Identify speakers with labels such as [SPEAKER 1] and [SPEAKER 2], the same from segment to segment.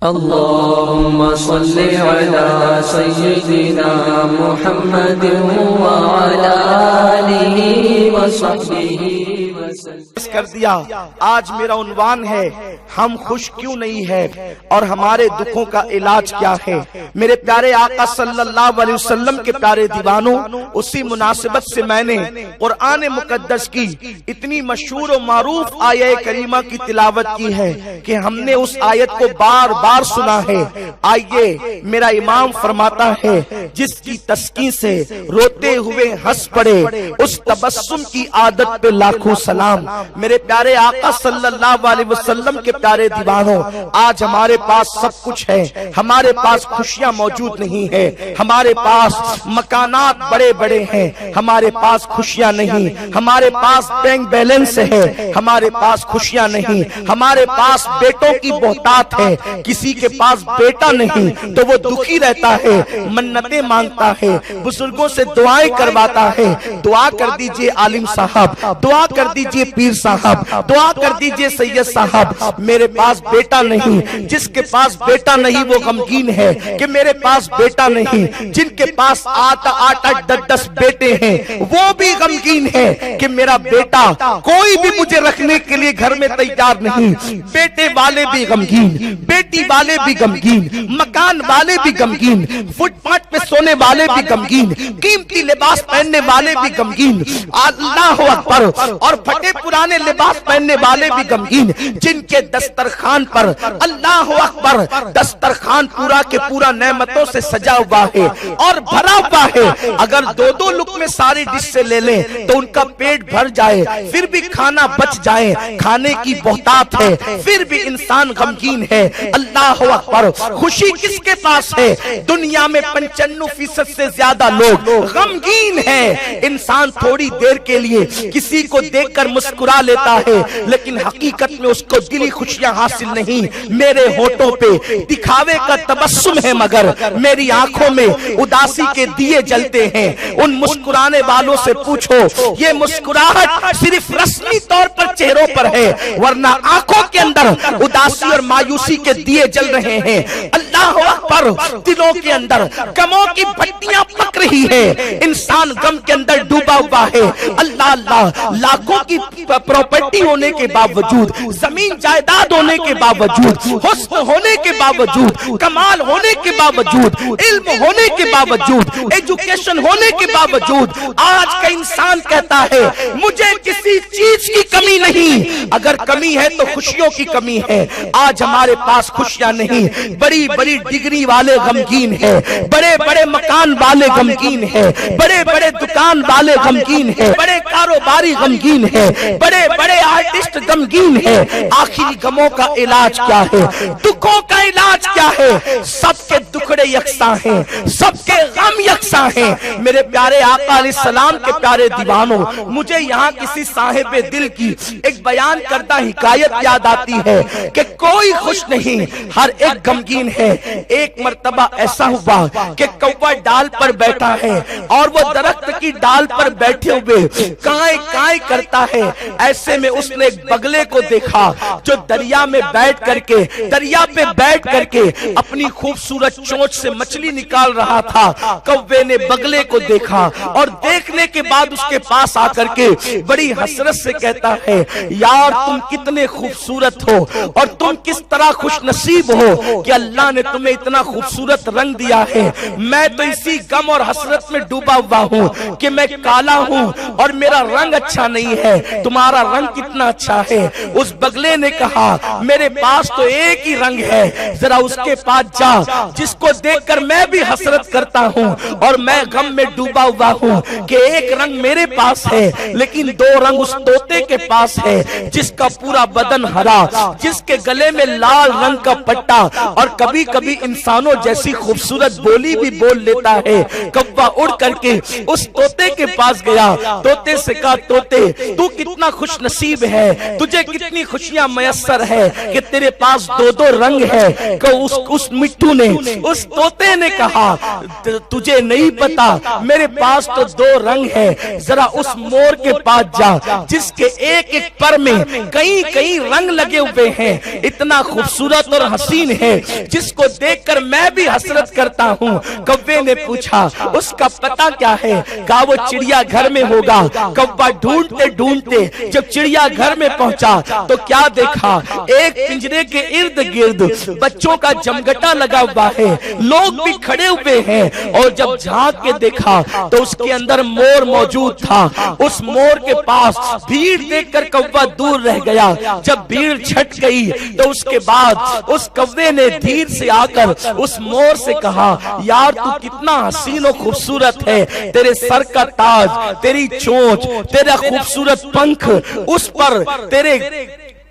[SPEAKER 1] अल्लाहुम्मा सल्लि अला सय्यिदिना मुहम्मद व अला आलिहि व सहबिहि
[SPEAKER 2] कर दिया। आज मेरा उन्वान है, हम खुश क्यों नहीं है और हमारे दुखों का इलाज क्या है। मेरे प्यारे आका सल्लल्लाहु अलैहि वसल्लम के प्यारे दीवानों, उसी मुनासिबत से मैंने कुरान मुकद्दस की इतनी मशहूर और मारूफ आयत करीमा की तिलावत की है कि हमने उस आयत को बार बार सुना है। आइए, मेरा इमाम फरमाता है, जिसकी तस्कीन से रोते हुए हंस पड़े उस तबस्सुम की आदत पे लाखों सलाम। मेरे प्यारे आका सल्लल्लाहु अलैहि वसल्लम के प्यारे दीवानों, आज हमारे पास सब कुछ है, हमारे पास खुशियां मौजूद नहीं है, हमारे पास मकानात बड़े बड़े हैं, हमारे पास खुशियां नहीं, हमारे पास बैंक बैलेंस है, हमारे पास खुशियां नहीं, हमारे पास बेटों की बहुतात है, किसी के पास बेटा नहीं तो वो दुखी रहता है, मन्नतें मांगता है, बुजुर्गों से दुआएं करवाता है। दुआ कर दीजिए आलिम साहब, दुआ कर दीजिए पीर साहब, दुआ कर दीजिए सैयद साहब। मेरे पास बेटा नहीं, जिसके पास बेटा नहीं वो गमगीन है कि मेरे पास बेटा नहीं। जिनके पास 8-8 10-10 बेटे हैं वो भी गमगीन है कि मेरा बेटा कोई भी मुझे रखने के लिए घर में तैयार नहीं। बेटे वाले भी गमगीन, बेटी वाले भी गमगीन, मकान वाले भी गमगीन, फुटपाथ पे सोने वाले भी गमगीन, कीमती लिबास पहनने वाले भी गमगीन, अल्लाह अकबर, और फटे पुराने लिबास पहनने वाले भी गमगीन। जिनके दस्तरखान पर अल्लाह अकबर, दस्तरखान पूरा के पूरा नेमतों से सजा हुआ है और भरा हुआ है। अगर 2-2 लुक़मे सारी डिश से ले लें तो उनका पेट भर जाए, फिर भी खाना बच जाए, खाने की बहुतात है, फिर भी इंसान गमगीन है। अल्लाह अकबर, खुशी किसके पास है? दुनिया में 95% से ज्यादा लोग गमगीन है। इंसान थोड़ी देर के लिए किसी को देखकर मुस्कुरा लेता है, लेकिन हकीकत में उसको दिली खुशियां हासिल नहीं। मेरे होठों पे दिखावे का तबस्सुम है, मगर मेरी आंखों में उदासी के दिए जलते हैं। उन मुस्कुराने वालों से पूछो, ये मुस्कुराहट सिर्फ रस्मी तौर पर चेहरों पर है, वरना आंखों के अंदर उदासी और मायूसी के दिए जल रहे हैं। अल्लाह अकबर, दिलों के अंदर गमों की भट्टियां पक रही है, इंसान गम के अंदर डूबा हुआ है। अल्लाह अल्लाह, लाखों की प्रॉपर्टी होने के बावजूद, जमीन जायदाद होने के बावजूद, हुस्न होने के बावजूद, कमाल होने के बावजूद, इल्म होने के बावजूद, एजुकेशन होने के बावजूद, आज का इंसान कहता है मुझे किसी चीज की कमी नहीं। अगर कमी है तो खुशियों की कमी है। आज हमारे पास खुशियां नहीं। बड़ी बड़ी डिग्री वाले गमगीन है, बड़े बड़े मकान वाले गमगीन है, बड़े बड़े दुकान वाले गमगीन है, बड़े कारोबारी गमगीन है, बड़े बड़े आर्टिस्ट गमगीन है। आखिरी गमों का इलाज क्या है? दुखों का इलाज क्या है? सबके दुखड़े यकसा हैं, सबके गम यकसा हैं। मेरे प्यारे आका अलैहिस्सलाम के प्यारे दीवानों, मुझे यहाँ किसी साहिबे दिल की एक बयान करता हिकायत याद आती है कि कोई खुश नहीं, हर एक गमगीन है। एक मर्तबा ऐसा हुआ कि कौवा डाल पर बैठा है और वो दरख्त की डाल पर बैठे हुए काए काए करता है। ऐसे में उसने एक बगले को देखा जो दरिया में बैठ करके, दरिया पे बैठ करके अपनी खूबसूरत चोंच से मछली निकाल रहा था। कौवे ने बगले को देखा और देखने के बाद उसके पास आकर के बड़ी हसरत से कहता है, यार तुम कितने खूबसूरत हो और तुम किस तरह खुश नसीब हो कि अल्लाह ने तुम्हें इतना खूबसूरत रंग दिया है। मैं तो इसी गम और हसरत में डूबा हुआ हूँ कि मैं काला हूँ और मेरा रंग अच्छा नहीं है, तुम्हारा रंग कितना अच्छा है। उस बगले ने कहा, मेरे पास तो एक ही रंग है, जरा उसके पास जा जिसको देखकर मैं भी हसरत करता हूँ और मैं गम में डूबा हुआ हूँ कि एक रंग मेरे पास है लेकिन 2 रंग उस तोते के पास है, जिसका पूरा बदन हरा, जिसके गले में लाल रंग का पट्टा और कभी कभी इंसानों जैसी खूबसूरत बोली भी बोल लेता है। कौवा उड़ करके उस तोते के पास गया, तोते से कहा, तोते तू कितना खुश नसीब है, तुझे कितनी खुशियां मयस्सर है कि तेरे पास 2-2 रंग है। उस मिट्टू ने उस तोते ने कहा तुझे नहीं पता मेरे पास तो 2 रंग है, जरा उस मोर के पास जा जिसके एक एक पर में कई कई रंग लगे हुए हैं, इतना खूबसूरत और हसीन है जिसको देखकर मैं भी हसरत करता हूँ। कौवे ने पूछा उसका पता क्या है? कहा वो चिड़िया घर में होगा। कौवा ढूंढते ढूंढते जब चिड़िया घर में पहुंचा तो क्या देखा, एक पिंजरे के इर्द गिर्द बच्चों का जमघटा लगा हुआ है, लोग भी खड़े हुए हैं, और जब झांक के देखा तो उसके अंदर मोर मौजूद था। उस मोर के पास भीड़ देखकर कौवा दूर रह गया। जब भीड़ छट गई तो उसके बाद उस कौवे ने धीरे से आकर उस मोर से कहा, यार तू कितना हसीन और खूबसूरत है, तेरे सर का ताज, तेरी चोंच, तेरा खूबसूरत पंख, उस पर तेरे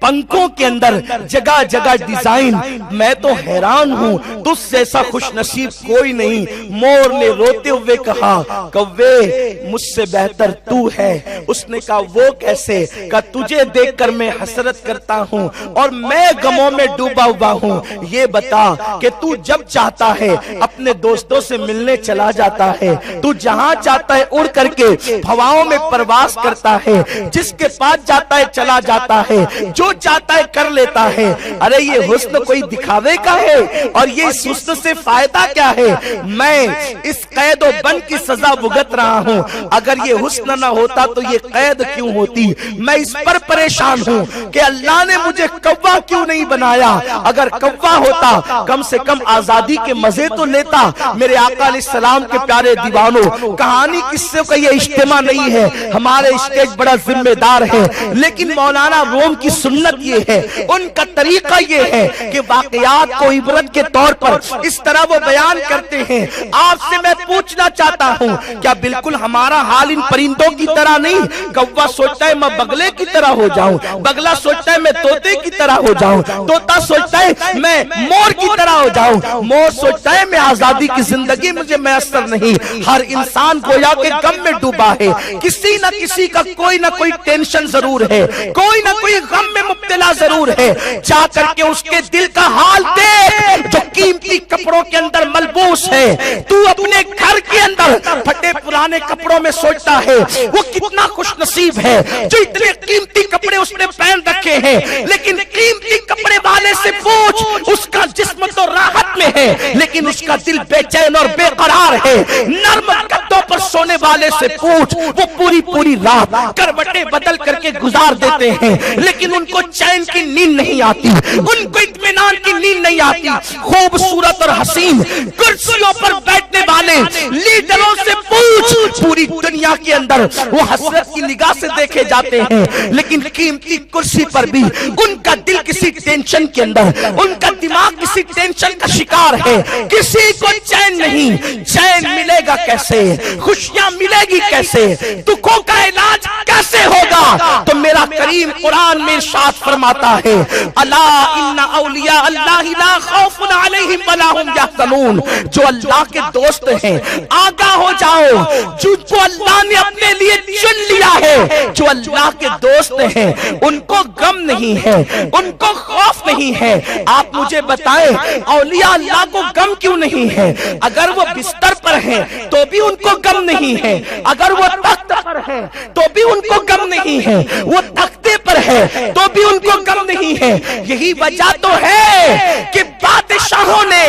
[SPEAKER 2] पंखों के अंदर जगह जगह डिजाइन, मैं तो हैरान हूँ, तुझ जैसा खुशनसीब कोई नहीं। मोर ने रोते हुए कहा, कौवे मुझसे बेहतर तू है। उसने कहा वो कैसे? कहा तुझे देखकर मैं हसरत करता हूँ और मैं गमों में डूबा हुआ हूँ। ये बता कि तू जब चाहता है अपने दोस्तों से मिलने चला जाता है, तू जहाँ चाहता है उड़ करके हवाओं में प्रवास करता है, जिसके पास जाता है चला जाता है, जो चाहता है कर लेता है। अरे ये हुस्न कोई दिखावे का है? और ये इस हुस्न से फायदा क्या है? मैं इस कैद और बंद की सजा भुगत रहा हूँ, अगर ये हुस्न ना होता तो ये कैद क्यों होती? मैं इस पर परेशान हूँ कि अल्लाह ने मुझे कौवा क्यों नहीं बनाया। अगर कौवा होता कम से कम आजादी के मजे तो लेता। मेरे आका अलैहिस्सलाम के प्यारे दीवानों, कहानी किस्से का ये इज्तिमा नहीं है, हमारे स्टेज बड़ा जिम्मेदार है, लेकिन मौलाना रूम की सुन्नत ये है, उनका तरीका ये है कि वाकयात को इबरत के तौर पर इस तरह वो बयान करते हैं। आपसे मैं पूछना चाहता हूँ, क्या बिल्कुल हमारा हाल इन परिंदों की तरह नहीं? कौवा सोचता है मैं बगले की तरह हो जाऊं, बगला सोचता है मैं तोते की तरह हो जाऊं, तोता सोचता है मैं मोर की तरह हो जाऊं, मोर सोचता है मैं आजादी की जिंदगी मुझे मैसर नहीं। हर इंसान गोया के गम में डूबा है, किसी न किसी का कोई ना कोई टेंशन जरूर है, कोई ना कोई गम में मुब्तला जरूर है। जा करके उसके दिल का हाल देख जो कीमती कपड़ों के अंदर मलबूस है। तू अपने घर के अंदर फटे पुराने कपड़ों में सोचता है वो कितना खुशनसीब है जो इतने कीमती कपड़े उसने पहन रखे हैं, लेकिन कीमती कपड़े वाले से पूछ, उसका जिस्म तो राहत में है लेकिन उसका दिल बेचैन और बेकरार है। नर्म गद्दों पर सोने वाले से पूछ, वो पूरी पूरी रात करवटें बदल करके गुजार देते हैं लेकिन उनको चैन की नींद नहीं आती, उनको इत्मीनान की नींद नहीं आती। खूबसूरत और हसीन कुर्सियों पर बैठने वाले लीडरों से पूछ, पूरी दुनिया के अंदर वो हसरत की निगाह से देखे जाते हैं, लेकिन कीमती कुर्सी पर भी उनका दिल किसी टेंशन के अंदर, उनका दिमाग किसी टेंशन का शिकार है। किसी को चैन नहीं। चैन मिलेगा कैसे? खुशियां मिलेगी कैसे? दुखों का इलाज कैसे होगा? तो मेरा करीम कुरान में इरशाद फरमाता है, अला इन्ना औलिया अल्लाहि ला खौफुन अलैहिम वला हुम यहज़नून। जो अल्लाह के दोस्त हैं आगाह हो जाओ, जिनको अल्लाह ने अपने लिए चुन लिया है, जो अल्लाह के दोस्त हैं उनको गम नहीं है, उनको खौफ नहीं है। आप मुझे बताएं औलिया अल्लाह को गम क्यों नहीं है? अगर वो बिस्तर पर हैं तो भी उनको गम नहीं है, अगर वो तख्त पर है तो भी उनको गम नहीं है, वो तख्ते पर है तो भी उनको गम नहीं है। यही वजह तो है कि बादशाहों ने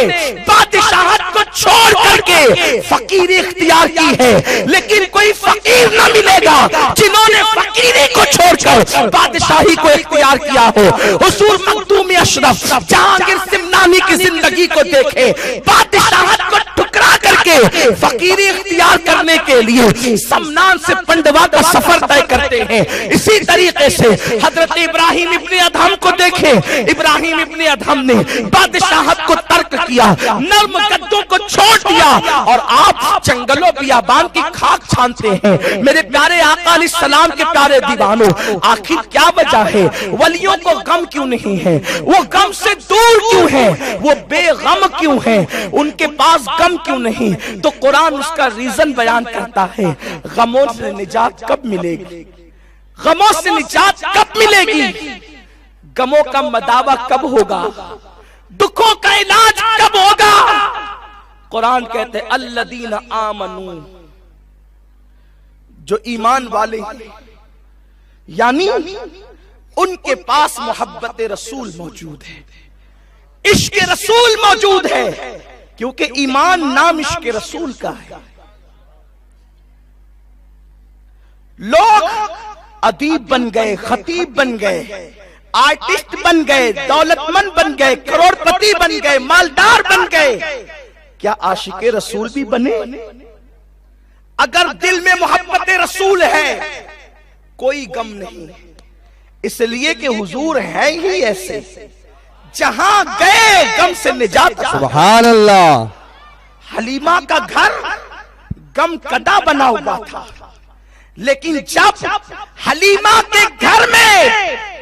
[SPEAKER 2] बादशाहत को छोड़ करके फकीरी इख्तियार की है, लेकिन कोई फकीर न मिलेगा जिन्होंने फकीरी को छोड़कर बादशाही को इख्तियार किया हो। हुजूर मखदूम अशरफ जहांगीर सिमनानी की जिंदगी को देखे, बादशाहत को ठुकरा करके फकीरी इख्तियार करने के लिए समनान से पंडवा का सफर तय करते हैं। इसी तरीके से हजरत इब्राहिम इब्ने अदहम को देखें, इब्राहिम इब्ने अदहम ने बादशाहत को तर्क किया, नर्म गद्दों को छोड़ दिया और आप जंगलों बियाबान की खाक छानते हैं। मेरे प्यारे आका अलैहिस्सलाम के प्यारे दीवानों, आखिर क्या वजह है? वलियों को गम क्यों नहीं है? वो गम से दूर क्यों है? वो बेगम क्यों है? उनके पास गम क्यों नहीं? तो कुरान उसका रीजन बयान करता है। गमों से निजात कब मिलेगी? गमों से निजात कब मिलेगी? गमों का मदावा कब होगा? दुखों का इलाज कब होगा? कुरान कहते हैं अल्लदीना आमनू, जो ईमान वाले यानी उनके पास मोहब्बत रसूल मौजूद है, इश्क रसूल मौजूद है, क्योंकि ईमान नाम इश्क रसूल का है। लोग अदीब बन गए, खतीब बन गए, आर्टिस्ट बन गए, दौलतमंद बन गए, करोड़पति बन गए, मालदार बन गए, क्या आशिक रसूल भी बने? अगर दिल में मोहब्बत रसूल है कोई गम नहीं, इसलिए कि हुजूर है ही ऐसे, जहां गए गम से निजात।
[SPEAKER 3] सुभान अल्लाह।
[SPEAKER 2] हलीमा का घर गम कदा बना हुआ था, लेकिन जब हलीमा के घर में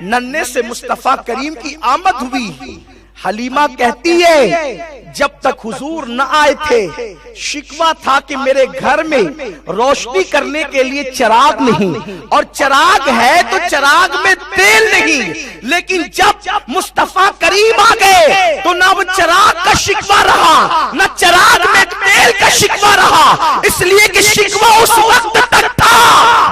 [SPEAKER 2] नन्हे से मुस्तफा करीम की आमद हुई, हलीमा कहती है जब तक हुजूर न आए थे शिकवा था कि मेरे घर में रोशनी करने के लिए चिराग नहीं, और चिराग है तो चिराग में तेल नहीं, लेकिन जब मुस्तफा करीम आ गए तो ना वो चिराग का शिकवा रहा, न चिराग में तेल का शिकवा रहा, इसलिए कि शिकवा उस वक्त तक था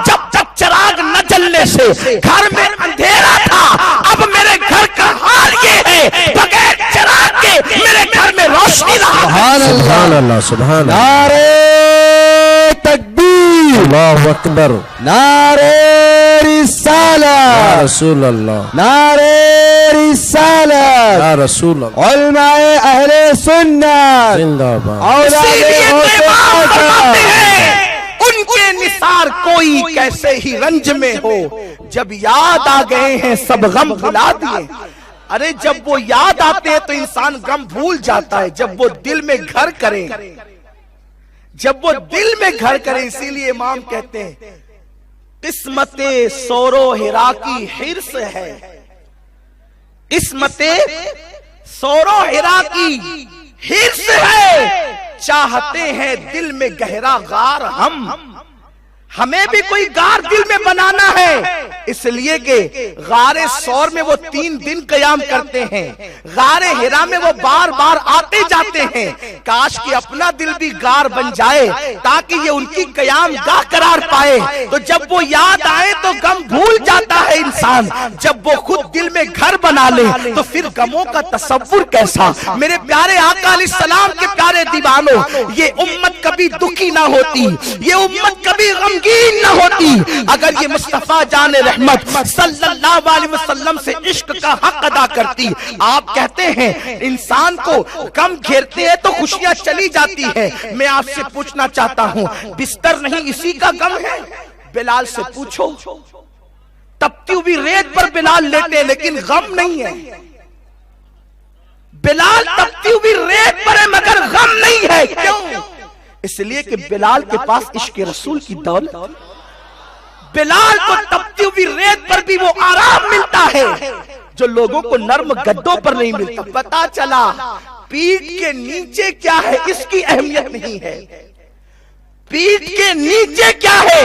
[SPEAKER 2] जब तक चिराग न जलने से घर में अंधेरा था। अब मेरे घर का हाल ये है, बगैर चिराग के मेरे घर में रोशनी रहा।
[SPEAKER 3] सुभान अल्लाह, सुभान अल्लाह। नारे तकबीर, अल्लाहु अकबर, नारे रिसालत, या रसूल अल्लाह, नारे रिसालत, या रसूल अल्लाह, उलमाए अहले सुन्नत जिंदाबाद।
[SPEAKER 2] उनके निसार कोई कैसे ही रंज में हो, जब याद आ गए हैं सब गम भुला दिए। अरे जब वो याद आते हैं तो इंसान गम भूल जाता है, जब वो दिल में घर करे, जब वो दिल में घर करे। इसीलिए इमाम कहते हैं किस्मते सोरो हिरा की हिर्स है, किस्मते सोरो हिरा की हिर्स है, चाहते हैं दिल में गहरा गार हम, हमें भी कोई गार दिल में बनाना है, इसलिए कि गारे सौर में वो 3 दिन कयाम करते हैं, गारे हिरा में वो बार बार आते जाते हैं। काश कि अपना दिल भी गार बन जाए ताकि ये उनकी कयाम गाह करार पाए। तो जब वो याद आए तो गम भूल जाता है इंसान, जब वो खुद दिल में घर बना ले तो फिर गमों का तसव्वुर कैसा। मेरे प्यारे आका अलैहिस्सलाम के प्यारे दीवानों, ये उम्मत कभी दुखी ना होती, ये उम्मत कभी गमगीन न होती अगर ये मुस्तफा जान रहमत सल्लल्लाहु अलैहि वसल्लम से इश्क का हक अदा करती। आप कहते हैं इंसान को गम घेरते हैं तो खुशियां चली जाती है। मैं आपसे पूछना चाहता हूं, बिस्तर नहीं इसी का गम है? बिलाल से पूछो, तपती हुई रेत पर बिलाल लेटे लेकिन गम नहीं है। बिलाल तपती हुई रेत पर है मगर गम नहीं है। क्यों? इसलिए कि बिलाल के पास इश्क रसूल की दौलत। बिलाल को तपती हुई रेत पर भी वो आराम मिलता है जो लोगों को नर्म गद्दों पर नहीं मिलता। पता चला पीठ के नीचे क्या है इसकी अहमियत नहीं है, पीठ के नीचे क्या है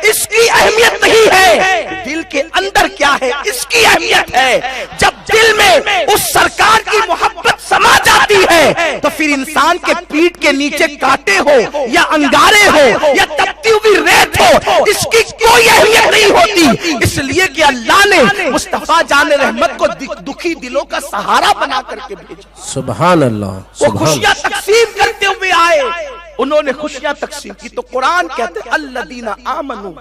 [SPEAKER 2] इसकी अहमियत नहीं है, दिल के अंदर क्या है इसकी अहमियत है। जब दिल में उस सरकार की मोहब्बत समा जाती है तो फिर इंसान के पीठ के नीचे कांटे हो या अंगारे हो या तपती हुई रेत हो, इसकी कोई अहमियत नहीं होती। इसलिए कि अल्लाह ने मुस्तफा जान रहमत को दुखी दिलों का सहारा बना करके भेजा।
[SPEAKER 3] सुभान अल्लाह।
[SPEAKER 2] वो खुशियां तकसीम करते हुए आए, उन्होंने खुशियां तकसीम की। तो कुरान कहते हैं अल्लदीना आमनू,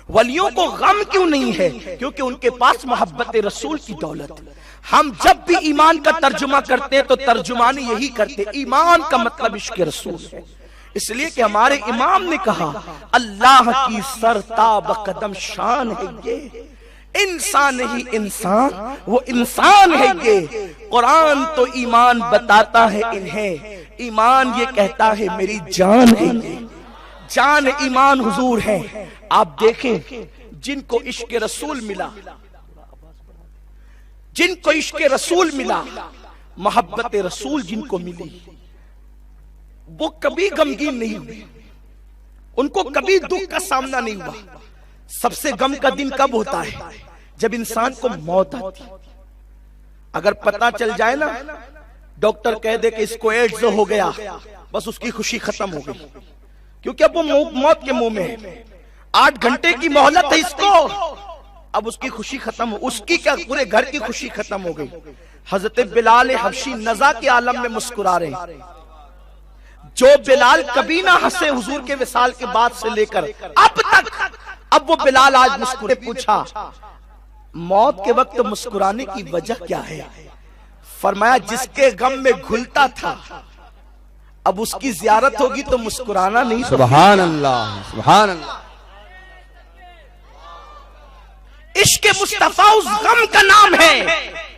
[SPEAKER 2] वलियों को गम क्यों नहीं है? क्योंकि उनके पास मोहब्बत रसूल की दौलत। हम जब भी ईमान का तर्जुमा करते हैं तो तर्जुमानी यही करते, ईमान का मतलब इश्क रसूल है। इसलिए कि हमारे इमाम ने कहा अल्लाह की सरताब कदम शान है ये, इंसान ही इंसान वो इंसान है ये। कुरान तो ईमान बताता है इन्हें, ईमान ये कहता है मेरी जान है ये, जान ईमान हुजूर है। आप देखें जिनको इश्क रसूल मिला, जिनको इश्क रसूल मिला, मोहब्बत रसूल जिनको मिली, वो कभी गमगीन नहीं हुए, उनको कभी दुख का सामना नहीं हुआ। सबसे गम का दिन कब होता है? जब इंसान को मौत आती। अगर पता चल जाए ना डॉक्टर कह दे कि इसको एड्स हो गया, बस उसकी खुशी खत्म हो गई, क्योंकि अब वो मौत के मुंह में है। 8 घंटे की मोहलत है इसको, अब उसकी खुशी खत्म हो, उसकी क्या पूरे घर की खुशी खत्म हो गई। हजरत बिलाल हबशी नजा के आलम में मुस्कुरा रहे हैं। जो बिलाल कभी ना हंसे हुजूर के विसाल के बाद से लेकर अब तक, अब वो बिलाल आज मुस्कुरे। पूछा मौत के वक्त मुस्कुराने की वजह क्या है? फरमाया जिसके गम में घुलता था, अब उसकी जियारत होगी तो मुस्कुराना नहीं।
[SPEAKER 3] सुभान अल्लाह, सुभान अल्लाह।
[SPEAKER 2] इश्क मुस्तफा उस गम का नाम है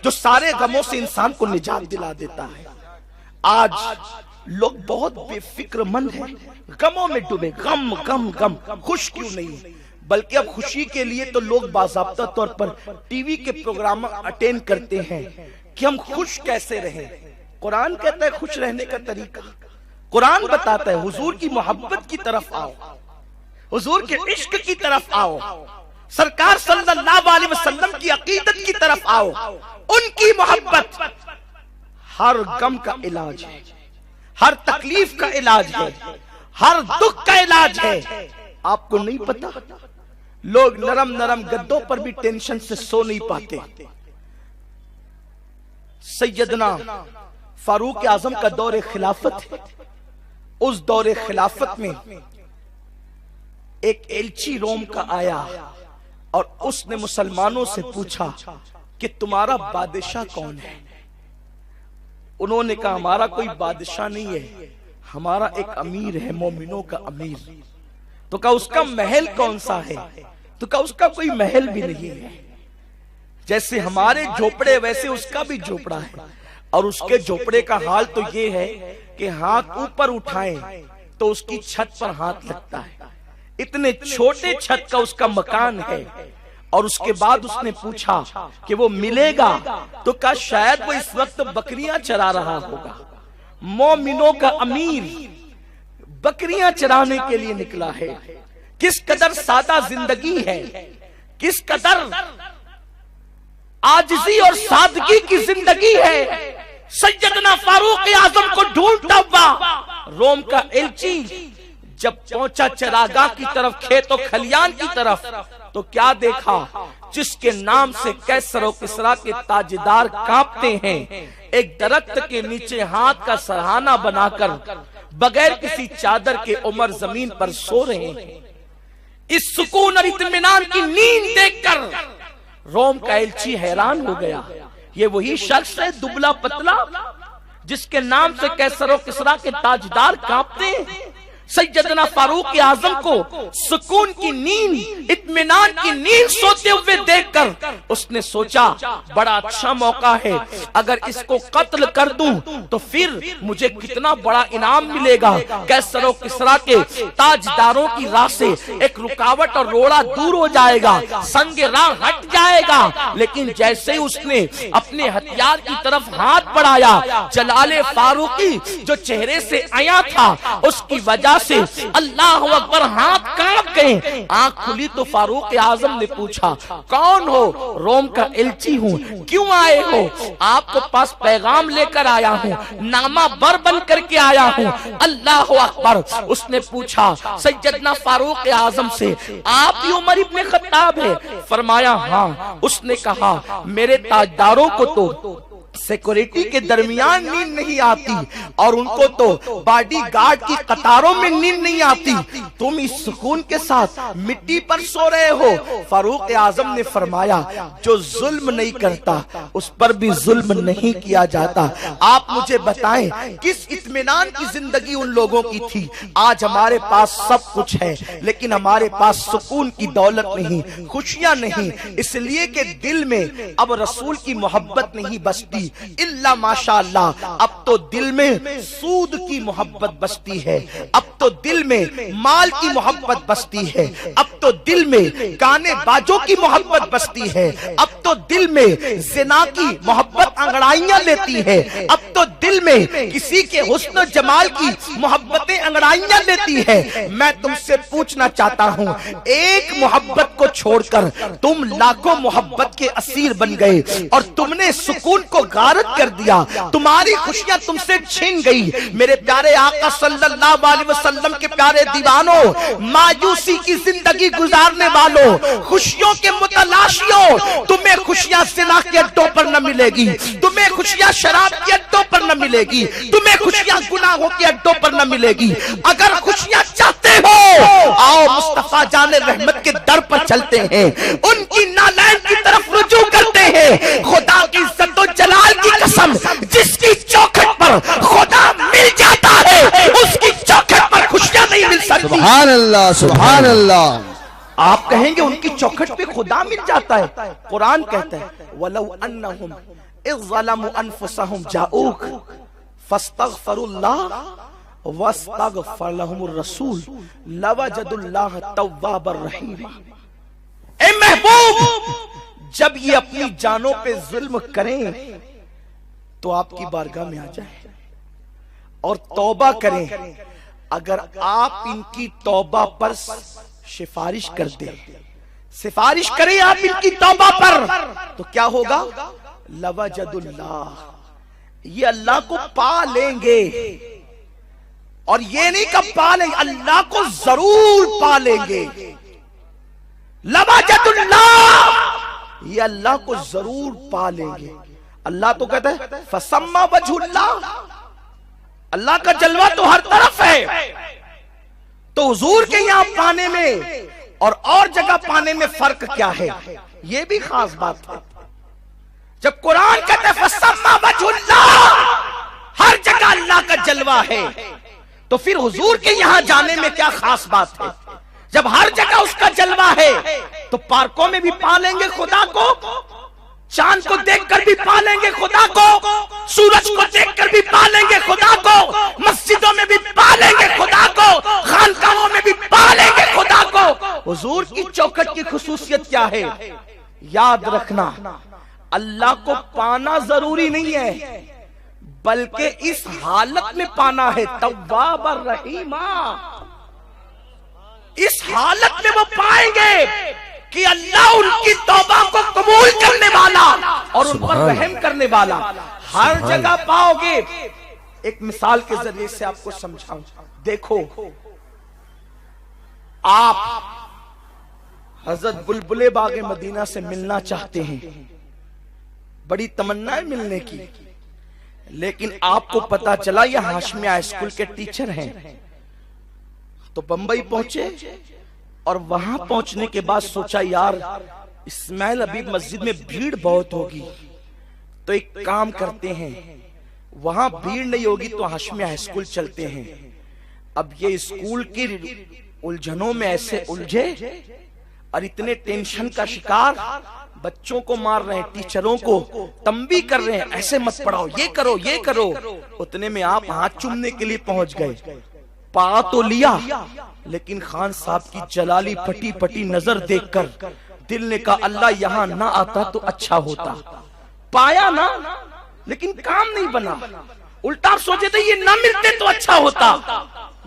[SPEAKER 2] जो सारे गमों से इंसान को निजात दिला देता है। आज लोग बहुत बेफिक्रमंद हैं, गमों में डूबे, गम गम गम, खुश क्यों नहीं? बल्कि अब खुशी के लिए तो लोग बाज़ाब्ता तौर पर टीवी के प्रोग्राम अटेंड करते हैं कि हम खुश कैसे रहें। कुरान कहता है खुश रहने का तरीका, कुरान बताता है हुजूर की मोहब्बत की तरफ आओ, हुजूर के इश्क की तरफ आओ, सरकार सल्लल्लाहु अलैहि वसल्लम की अकीदत की तरफ आओ। उनकी मोहब्बत हर गम का इलाज है, हर तकलीफ का इलाज है, हर दुख का इलाज है। आपको नहीं पता, लोग नरम नरम गद्दों पर भी टेंशन से सो नहीं पाते। सैयदना फारूक आजम का दौरे खिलाफत है। उस दौरे खिलाफत में एक एलची रोम का आया और उसने मुसलमानों से पूछा कि तुम्हारा बादशाह कौन है? उन्होंने कहा हमारा कोई बादशाह नहीं है, हमारा एक अमीर है, मोमिनों का अमीर। तो कहा उसका महल कौन सा है? तो कहा उसका कोई महल भी नहीं है, जैसे हमारे झोपड़े वैसे उसका भी झोपड़ा है। और उसके झोपड़े का हाल तो ये है कि हाथ ऊपर उठाएं तो उसकी छत पर हाथ लगता है, इतने छोटे छत का उसका मकान है। और उसके बाद उसने पूछा कि वो मिलेगा, तो कहा शायद वो इस वक्त बकरियां चरा रहा होगा। मोमिनों का अमीर बकरियां चराने के लिए निकला है। किस कदर सादा जिंदगी है, किस कदर आजिज़ी और सादगी की जिंदगी है। सैयदना फारूक आजम को ढूंढता हुआ रोम का एलची जब पहुंचा चरागाह की तरफ, खेतों खलियान की तरफ, तो क्या देखा? जिसके नाम से कैसर और किसरा के ताजदार कांपते हैं, एक दरख्त के नीचे हाथ का सरहाना बनाकर बगैर किसी चादर के उमर जमीन पर सो रहे हैं। इस सुकून और इत्मीनान की नींद देखकर रोम का एलची हैरान हो गया। ये वही शख्स है दुबला पतला जिसके नाम से कैसर और किसरा के ताजदार कांपते हैं। सैयदना फारूक आजम को सुकून की नींद, इत्मीनान की नींद सोते हुए देखकर उसने सोचा बड़ा अच्छा मौका है, अगर इसको कत्ल कर दूं तो फिर मुझे कितना बड़ा इनाम मिलेगा। कैसर और किसरा के ताजदारों की राह से एक रुकावट और रोड़ा दूर हो जाएगा, संग राह हट जाएगा। लेकिन जैसे ही उसने अपने हथियार की तरफ हाथ बढ़ाया, जलाले फारूकी जो चेहरे से आया था उसकी वजह से अल्लाह अकबर हाथ कांप गए। आंख खुली तो फारूक आजम ने पूछा कौन हो? रोम का एलची हूँ। क्यों आए हो? आपके पास पैगाम लेकर आया हूँ, नामा बर बन करके आया हूँ। अल्लाह अकबर। उसने पूछा सैयदना फारूक आजम से आप ही उमर इब्ने खत्ताब है? फरमाया हाँ। उसने कहा मेरे ताजदारों को तो सिक्योरिटी के दरमियान नींद नहीं आती और उनको तो बॉडी गार्ड की कतारों में नींद नहीं आती, तुम इस सुकून के साथ मिट्टी पर सो रहे हो। फारूक आजम ने फरमाया जो जुल्म नहीं करता उस पर भी जुल्म नहीं किया जाता। आप मुझे बताएं किस इत्मीनान की जिंदगी उन लोगों की थी। आज हमारे पास सब कुछ है लेकिन हमारे पास सुकून की दौलत नहीं, खुशियां नहीं, इसलिए कि दिल में अब रसूल की मोहब्बत नहीं बसती इल्ला माशाअल्लाह। अब तो दिल में सूद की मोहब्बत बसती है, अब तो दिल में माल की मोहब्बत बसती है, अब तो दिल में गाने बाजों की मोहब्बत बसती है, अब तो दिल में ज़िना की मोहब्बत अंगड़ाइयां लेती है, अब तो दिल में किसी के हुस्न जमाल की मोहब्बतें अंगड़ाइयां लेती है। मैं तुमसे पूछना चाहता हूं, एक मोहब्बत को छोड़कर तुम लाखों मोहब्बत के असीर बन गए और तुमने सुकून को गारत कर दिया, तुम्हारी खुशियां तुमसे छीन गई। मेरे प्यारे आका सल्लल्लाहु अलैहि वसल्लम के प्यारे दीवानों, मायूसी की जिंदगी गुजारने वालों, खुशियों के मुतलाशियों, तुम्हें खुशियां ज़िना के अड्डों पर न मिलेगी, तुम्हें खुशियां शराब के अड्डों पर न मिलेगी, तुम्हें खुशियां गुनाहों के अड्डों पर न मिलेगी। अगर खुशियां चाहते हो, आओ मुस्तफा जाने रहमत के दर पर चलते हैं, उनकी नालैन की तरफ रुजू करते हैं। खुदा की इज्जत और जलाल की कसम, जिसकी चौखट पर खुदा मिल जाता है, उसकी चौखट पर खुशियां नहीं मिल सकती।
[SPEAKER 3] सुभान अल्लाह, सुभान अल्लाह।
[SPEAKER 2] आप कहेंगे उनकी चौखट पे खुदा मिल जाता है। कुरान कहता है वलौ अन्नहुम इज़ ज़लमू अनफुसहुम जाऊक फस्तगफरुल्लाह वस्तगफर लहुमुर रसूल लवजदुल्लाह तव्वाबर रहीमा। ए महबूब, जब ये अपनी जानों पे जुल्म करें तो आपकी बारगाह में आ जाए और तौबा करें। अगर आप इनकी तौबा पर सिफारिश कर दे, सिफारिश करें आप इनकी तौबा पर, तो क्या होगा? लवजदुल्लाह, ये अल्लाह को पा लेंगे। और ये नहीं कब पा लेंगे, अल्लाह को जरूर पा लेंगे। लवजदुल्लाह, ये अल्लाह को जरूर पा लेंगे। अल्लाह तो कहता है फसम्मा वजहुल्लाह, अल्लाह का जलवा तो हर तरफ है। तो हुजूर के यहां पाने में और जगह पाने में फर्क क्या है, यह भी खास बात है। जब कुरान कहता है फसम्मा वजहुल्लाह, हर जगह अल्लाह का जलवा है, तो फिर हुजूर के यहां जाने में क्या खास बात है? जब हर जगह उसका जलवा है, तो पार्कों में भी पा लेंगे खुदा को, चांद को देखकर भी पा लेंगे खुदा को, सूरज को देखकर भी पा लेंगे खुदा को, मस्जिदों में भी पा लेंगे खुदा को, खानकाहों में भी पा लेंगे खुदा को। हुजूर की चौखट की खुसूसियत क्या है? याद रखना, अल्लाह को पाना जरूरी नहीं है, बल्कि इस हालत में पाना है, तव्वाब और रहीमा। इस हालत में वो पाएंगे कि अल्लाह उनकी तौबा को कबूल करने वाला और उन पर रहम करने वाला। हर जगह पाओगे। एक मिसाल के जरिए से आपको समझाऊं। देखो, आप हजरत बुलबुले बागे मदीना से मिलना चाहते हैं, बड़ी तमन्ना है मिलने की, लेकिन आपको पता चला ये हाशमिया हाई स्कूल के टीचर हैं, तो बंबई पहुंचे और वहां पहुंचने के बाद सोचा यार इस्माइल हबीब मस्जिद में भीड़ बहुत होगी, तो एक काम करते हैं, वहां भीड़ नहीं होगी तो हाशमिया हाई स्कूल चलते हैं। अब ये स्कूल की उलझनों में ऐसे उलझे और इतने टेंशन का शिकार, बच्चों को मार रहे हैं, टीचरों को तंबी कर रहे हैं, ऐसे मत पढ़ाओ, ये करो ये करो। उतने में आप हाथ चूमने के लिए पहुंच गए, पा तो लिया, लेकिन खान साहब की जलाली फटी फटी नजर देखकर दिल ने कहा अल्लाह यहां ना आता तो अच्छा होता। पाया ना, लेकिन काम नहीं बना। उल्टा सोचे थे ये ना मिलते तो अच्छा होता,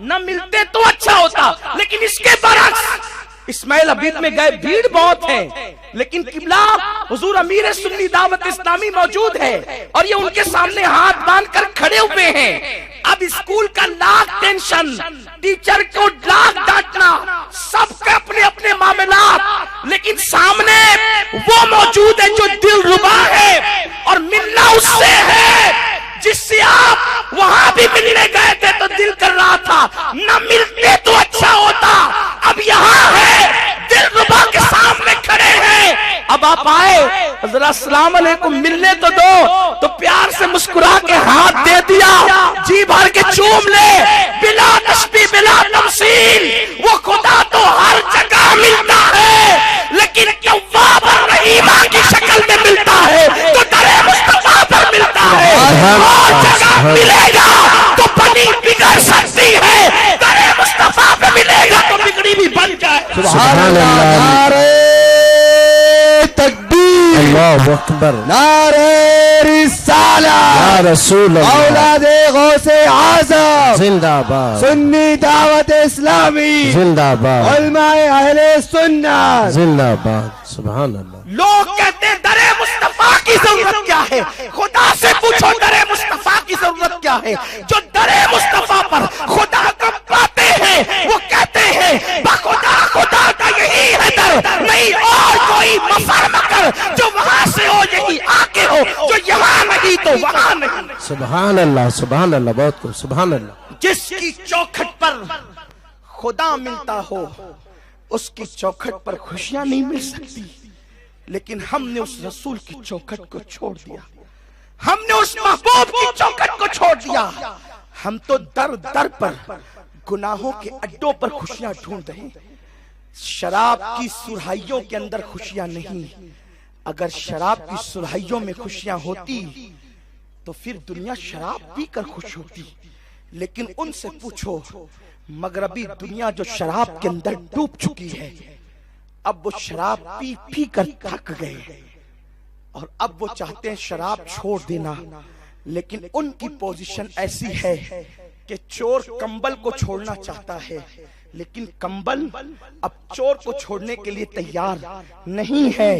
[SPEAKER 2] ना मिलते तो अच्छा होता, लेकिन इसके बरक्स इस्माइल हबीब में गए, भीड़ बहुत है, लेकिन किबला हुजूर अमीर सुन्नी दावत इस्लामी मौजूद है और ये उनके सामने हाथ बांधकर खड़े हुए हैं। अब स्कूल का लाख टेंशन, टीचर को लाख डांटना, सबके अपने अपने मामलात, लेकिन सामने वो मौजूद है जो दिल रुबा है और मिलना उससे है जिससे आप वहां भी मिलने गए थे तो दिल कर रहा था न मिलते तो अच्छा होता। अब यहाँ है, दिल रुबा के सामने खड़े हैं। अब आप आए, जरा अस्सलाम वालेकुम मिलने तो दो, तो प्यार से मुस्कुरा के हाथ दे दिया, जी भर के चूम ले, बिला तस्बीह बिला तमसील। वो खुदा तो हर जगह मिलता है, लेकिन तव्वाब और रहीमा की शक्ल में मिलता है, तो दरे मुस्तफा पर मिलता है। हर जगह मिलेगा तो बनी बिगड़ सकती है, दरे मुस्तफा पे मिलेगा तो बिगड़ी भी बन जाए।
[SPEAKER 3] सुभान अल्लाह। नारे तकबीर,
[SPEAKER 4] अल्लाहु अकबर,
[SPEAKER 3] नारे रिसाला,
[SPEAKER 4] या रसूल अल्लाह,
[SPEAKER 3] औलादे गौसे आज़म
[SPEAKER 4] जिंदाबाद,
[SPEAKER 3] सुन्नी दावत इस्लामी
[SPEAKER 4] जिंदाबाद,
[SPEAKER 3] उलमाए अहले सुन्नत
[SPEAKER 4] जिंदाबाद। सुभान अल्लाह।
[SPEAKER 2] लोग कहते हैं दरे मुस्तफा की जरूरत क्या है? खुदा से पूछो दरे मुस्तफा की जरूरत क्या है? जो दरे मुस्तफा पर खुदा को पाते हैं वो कहते हैं बखुदा खुदा का यही है दर, नहीं और कोई मफर मकर, जो वहां से हो यही आके हो, जो यहाँ नहीं तो वहां नहीं।
[SPEAKER 4] सुभान अल्लाह, सुभान अल्लाह, बहुत कुछ। सुभान अल्लाह।
[SPEAKER 2] जिसकी चौखट पर खुदा मिलता हो उसकी चौखट पर खुशियां नहीं मिल सकती, लेकिन हमने उस रसूल की चौखट को छोड़ दिया, हमने उस महबूब की चौखट को छोड़ दिया। हम तो दर दर पर गुनाहों के अड्डों पर खुशियां ढूंढ रहे हैं, शराब की सुराहियों के अंदर खुशियां नहीं। अगर शराब की सुराहियों में खुशियां होती तो फिर दुनिया शराब पीकर खुश होती। लेकिन उनसे पूछो मगरबी दुनिया जो शराब के अंदर डूब चुकी है, अब वो शराब पी पी कर थक गए और अब वो चाहते हैं शराब छोड़ देना। लेकिन उनकी पोजीशन ऐसी है कि चोर कंबल को छोड़ना चाहता है, लेकिन कंबल अब चोर को छोड़ने के लिए तैयार नहीं है।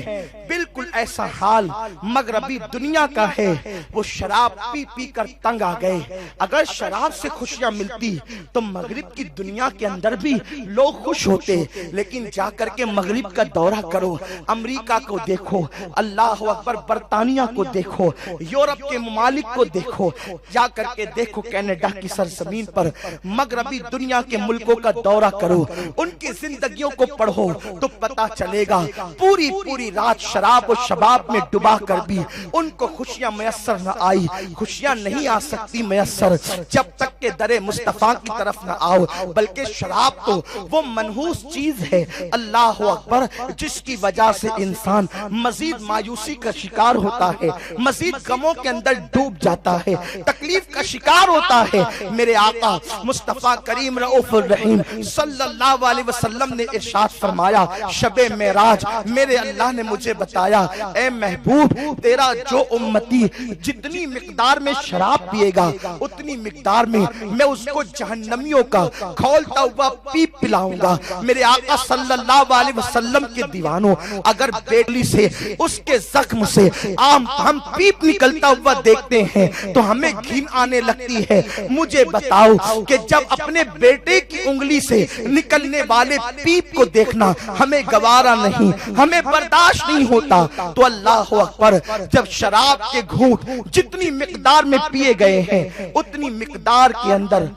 [SPEAKER 2] बिल्कुल ऐसा हाल मगरबी दुनिया का है, वो शराब पी पी कर तंग आ गए। अगर शराब से खुशियां मिलती तो मगरिब की दुनिया के अंदर भी लोग खुश होते, लेकिन जाकर के मगरिब का दौरा करो, अमेरिका को देखो, अल्लाह अकबर, बरतानिया को देखो, यूरोप के ममालिक को देखो, जाकर के देखो कनाडा की सरजमीन पर मगरबी दुनिया के मुल्कों का दौरा करो, उनकी जिंदगियों को पढ़ो तो पता चलेगा पूरी पूरी रात शराब और शबाब में डुबा कर भी उनको खुशियां मैसर न आई। खुशियां नहीं आ सकती मैसर जब तक के दरे मुस्तफा की तरफ न आओ, बल्कि शराब तो वो मनहूस चीज है, अल्लाह अकबर, जिसकी वजह से इंसान मजीद मायूसी का शिकार होता है, मजीद गमों के अंदर डूब जाता है, तकलीफ का शिकार होता है। मेरे आका मुस्तफा करीम रऊफ रहीम सल्लल्लाहु अलैहि वसल्लम ने इरशाद फरमाया, शबे मेराज मेरे अल्लाह ने मुझे बताया, ए महबूब, तेरा जो उम्मती जितनी मिकदार में शराब पिएगा उतनी मिकदार में मैं उसको जहन्नमियों का खौलता हुआ पीप पिलाऊंगा। मेरे आका सल्लल्लाहु अलैहि वसल्लम के दीवानों, अगर बेटली से उसके जख्म से हम पीप निकलता हुआ देखते हैं तो हमें घिन आने लगती है। मुझे बताओ कि जब अपने बेटे की उंगली से निकलने वाले पीप को देखना हमें गवारा नहीं, हमें बर्दाश्त नहीं होता, तो अल्लाह अकबर, जब शराब के घूंट जितनी मिकदार में पिए गए हैं उतनी मिकदार के अंदर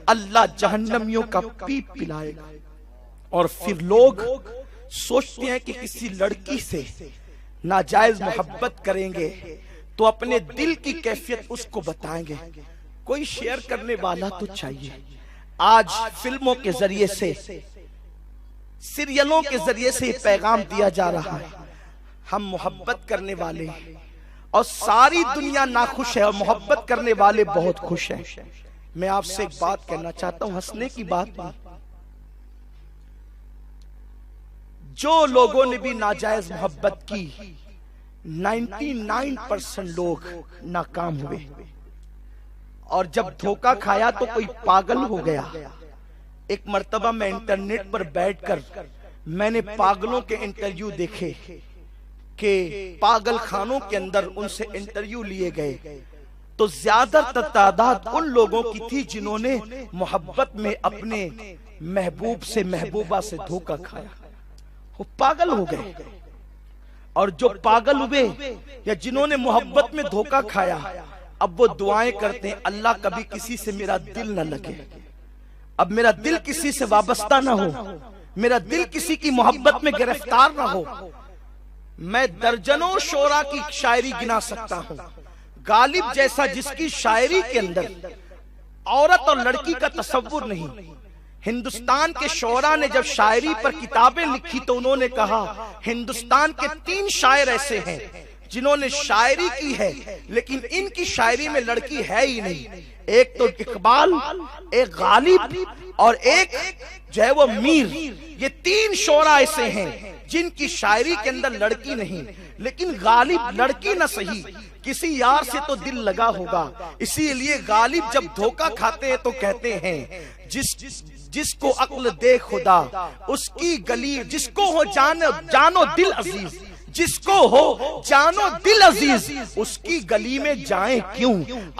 [SPEAKER 2] अल्लाह जहन्नमियों का पीप पिलाएगा। और फिर लोग सोचते हैं कि किसी लड़की से नाजायज मोहब्बत करेंगे तो अपने दिल की कैफियत उसको बताएंगे, कोई शेयर करने वाला तो चाहिए। आज फिल्मों के जरिए से, सीरियलों के जरिए से पैगाम दिया जा रहा है, हम मोहब्बत करने वाले और सारी दुनिया नाखुश है और मोहब्बत करने वाले बहुत खुश हैं। मैं आपसे एक बात कहना चाहता हूं, हंसने की बात नहीं, जो लोगों ने भी नाजायज मोहब्बत की 99% लोग नाकाम हुए, और जब धोखा खाया तो कोई पागल हो गया। एक मर्तबा मैं इंटरनेट पर बैठकर मैंने पागलों के इंटरव्यू देखे कि पागल खानों के अंदर उनसे इंटरव्यू लिए गए, तो ज्यादातर तादाद उन लोगों की थी जिन्होंने मोहब्बत में अपने महबूब से, महबूबा से धोखा खाया, वो पागल हो गए। और जो पागल हुए या जिन्होंने मोहब्बत में धोखा खाया, अब वो दुआएं करते हैं, अल्लाह कभी किसी से मेरा दिल ना लगे, अब मेरा दिल किसी से वाबस्ता ना हो, मेरा दिल किसी की मोहब्बत में गिरफ्तार ना हो। मैं दर्जनों शोरा की शायरी गिना सकता हूँ, गालिब जैसा जिसकी शायरी के अंदर औरत और लड़की का तस्वुर नहीं। हिंदुस्तान के शोरा ने जब शायरी पर किताबें लिखी तो उन्होंने कहा हिंदुस्तान के 3 शायर ऐसे हैं, जिन्होंने शायरी की है, लेकिन इनकी शायरी में लड़की है ही नहीं। एक तो इकबाल, एक गालिब और एक जो है वो मीर। ये तीन शोरा ऐसे हैं जिनकी शायरी के अंदर लड़की नहीं। लेकिन गालिब लड़की न सही, किसी यार से तो दिल लगा होगा। इसीलिए गालिब जब धोखा खाते हैं तो कहते हैं जिसको अक्ल दे खुदा उसकी गली, जिसको हो जानो दिल अजीज, जिसको हो जानो दिल अजीज उसकी गली में जाएं क्यों।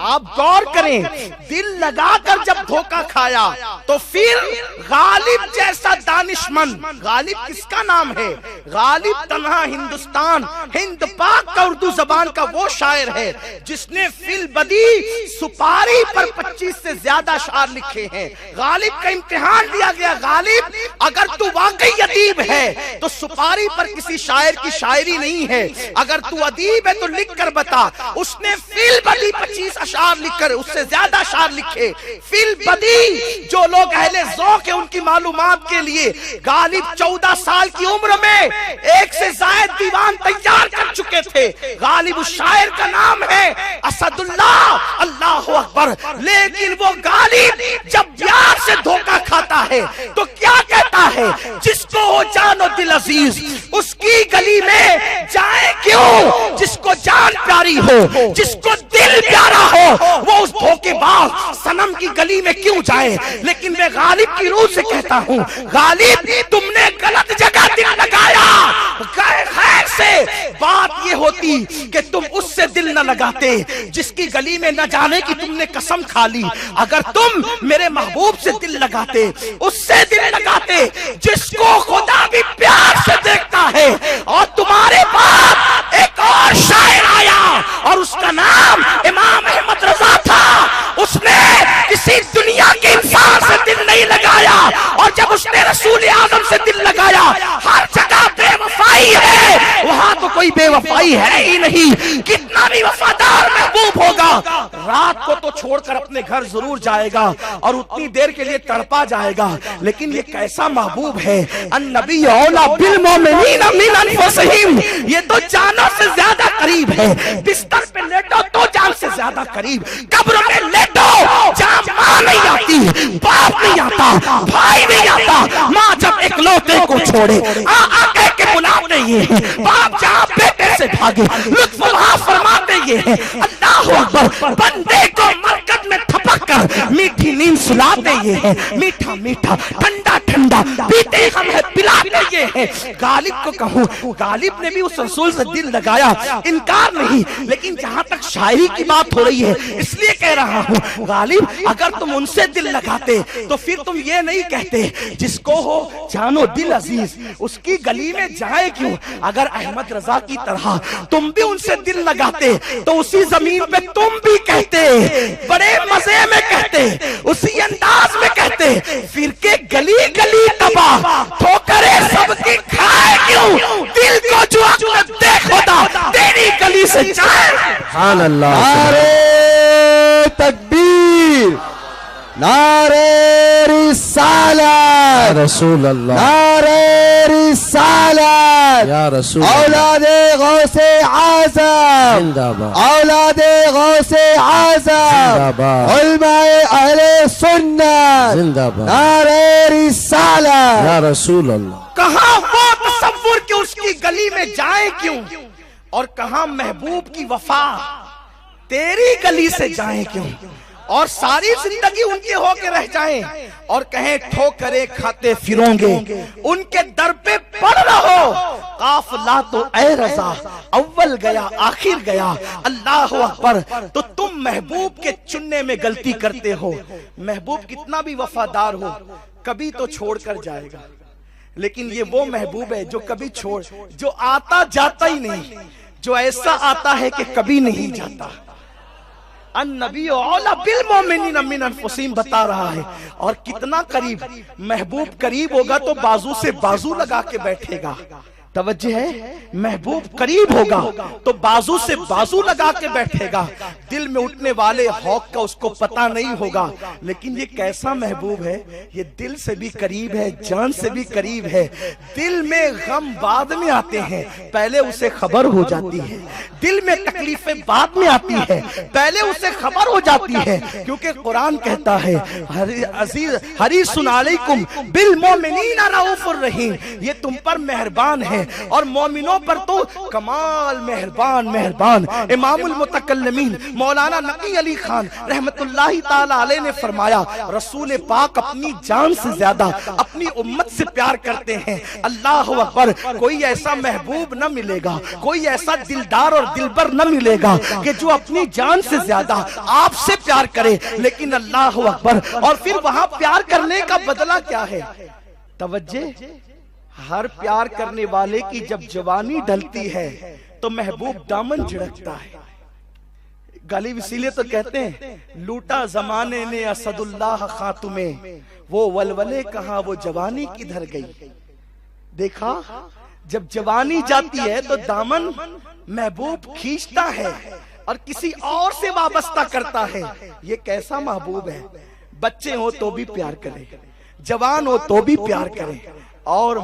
[SPEAKER 2] आप गौर करें, दिल लगाकर जब धोखा खाया तो फिर गालिब जैसा दानिशमंद, गालिब किसका नाम है? गालिब तन्हा हिंदुस्तान, हिंद पाक का उर्दू जबान का वो शायर है जिसने फिल बदी सुपारी पर 25 से ज्यादा अशआर लिखे हैं। गालिब का इम्तिहान दिया गया, गालिब अगर तू वाकई अदीब है तो सुपारी पर किसी शायर की शायरी नहीं है, अगर तू अदीब है तो लिख कर बता। उसने फिल बदी 25 अशआर लिखकर उससे ज्यादा अशआर लिखे। फिल बदी जो लोग अहले ज़ौक़ है उनकी मालूमात के लिए, गालिब 14 साल की उम्र में 1 से ज़ायद दीवान तैयार कर चुके थे। गालिब उस शायर का नाम है असदुल्लाह, अल्लाहु अकबर। लेकिन वो गालिब जब प्यार से धोखा खाता है तो क्या कहता है? जिसको हो जानो दिल अजीज उसकी गली में जाए क्यों। जिसको जान प्यारी हो, जिसको दिल प्यारा हो, वो उस धोखेबाज सनम की गली में क्यों जाए। लेकिन मैं गालिब की रूह से कहता हूँ, गालिब तुमने गलत जगह दिल लगाया। खैर से बात ये होती कि तुम उससे दिल न लगाते जिसकी गली में न जाने की तुमने कसम खा ली। अगर तुम मेरे महबूब से दिल लगाते, उससे दिल लगाते जिसको खुदा भी प्यार से देखता है। और तुम्हारे पास एक और शायर आया और उसका नाम इमाम अहमद रजा था। उसने किसी दुनिया के इंसान से दिल नहीं लगाया, और जब उसने रसूल आज़म से दिल लगाया, हर जगह बेवफाई है, वहां तो कोई बेवफाई है ही नहीं। कितना भी वफादार महबूब होगा, रात को तो छोड़कर अपने घर जरूर जाएगा और उतनी देर के लिए तड़पा जाएगा। लेकिन ये कैसा महबूब है? अन्नबी औला बिल मोमिनीन मिन अनफुसिहिम, ये तो जानों से ज्यादा करीब है। बिस्तर पे लेटो तो जान से ज्यादा करीब, कब्र में लेटो जहां मां नहीं आती, बाप नहीं आता, भाई नहीं आता, माँ जब इकलौते को छोड़े आ कह के बुलाते ये हैं, बाप जहां बेटे से भागे लुत्फ वहां फरमाते ये हैं। अल्लाहु अकबर, बंदे को मरकत में थपक कर मीठी नींद सुलाते ये हैं। मीठा मीठा ठंडा ठंडा पीते हम है पिलाते ये हैं। गालिब को कहूँ, गालिब ने भी उस रसूल से दिल लगाया, इनकार नहीं। लेकिन जहां तक शायरी की बात हो रही है, इसलिए कह रहा हूँ, गालिब अगर तुम उनसे दिल लगाते तो फिर तुम ये नहीं कहते जिसको हो जानो दिल अजीज उसकी गली में जाए क्यों। अगर अहमद रजा की तरह तुम भी उनसे दिल लगाते तो उसी जमीन पे तुम भी कहते, बड़े मजे में कहते, उसी अंदाज में कहते, फिर के गली गली तबाह ठोकरे सबकी खाए क्यों। दिल को जुआ देखो तेरी गली से जाए।
[SPEAKER 4] सुभान अल्लाह,
[SPEAKER 3] नारे तकबीर, नारे रिसालत,
[SPEAKER 4] रसूल अल्लाह,
[SPEAKER 3] नारे रिसालत,
[SPEAKER 4] या रसूल
[SPEAKER 3] औलादे गौसे आज़म
[SPEAKER 4] जिंदाबाद,
[SPEAKER 3] औलादे गौसे आज़म,
[SPEAKER 4] जिंदाबाद,
[SPEAKER 3] उलमाए अहले सुन्नत
[SPEAKER 4] जिंदाबाद,
[SPEAKER 3] नारे रिसालत,
[SPEAKER 4] या रसूल अल्लाह।
[SPEAKER 2] कहाँ वो तसव्वुर कि उसकी गली में जाए क्यों, और कहाँ महबूब की वफा तेरी गली से जाए क्यों। और सारी जिंदगी उनके होके रह जाएं और कहें ठोकरे खाते फिरोंगे, उनके दर पे पड़ रहो। काफिला तो ऐ रजा अव्वल गया आखिर गया, अल्लाह अकबर। तो तुम महबूब के चुनने में गलती करते हो। महबूब कितना भी वफादार हो कभी तो छोड़ कर जाएगा, लेकिन ये वो महबूब है जो कभी जो आता जाता ही नहीं, जो ऐसा आता है कि कभी नहीं जाता। अन्नबी औला बिल मोमिनीन मिन अनफुसिहिम बता रहा है। और कितना करीब महबूब करीब होगा तो बाजू से बाजू लगा के बैठेगा, तवज्जो है, महबूब करीब होगा तो बाजू से बाजू लगा के बैठेगा, दिल में उठने वाले हौक का उसको पता नहीं होगा। लेकिन ये कैसा महबूब है, ये दिल से भी करीब है, जान से भी करीब है। दिल में गम बाद में आते हैं, पहले उसे खबर हो जाती है। दिल में तकलीफें बाद में आती है, पहले उसे खबर हो जाती है। क्योंकि कुरान कहता है हरीसुन अलैकुम बिल मोमिनीना रऊफुर रहीम, ये तुम पर मेहरबान है और मोमिनों पर तो कमाल मेहरबान मेहरबान। इमामुल मुतकल्लिमीन मौलाना नकी अली खान रहमतुल्लाही ताला अलैह ने फरमाया, रसूल पाक अपनी जान से ज्यादा अपनी उम्मत से प्यार करते हैं। अल्लाह अकबर, कोई ऐसा महबूब न मिलेगा, कोई ऐसा दिलदार और दिलबर न मिलेगा कि जो अपनी जान से ज्यादा आपसे प्यार करे। लेकिन अल्लाह अकबर, और फिर वहां प्यार करने का बदला क्या है? तवज्जो, हर प्यार करने वाले की जब जवानी ढलती है तो महबूब दामन झिड़कता है। गालिब इसीलिए तो कहते हैं, लूटा जमाने ने असदुल्लाह खातुमे, वो वलवले कहा वो जवानी किधर गई। देखा, जब जवानी जाती है तो दामन महबूब खींचता है और किसी और से वाबस्ता करता है। ये कैसा महबूब है? बच्चे हो तो भी प्यार करें, जवान हो तो भी प्यार करें, और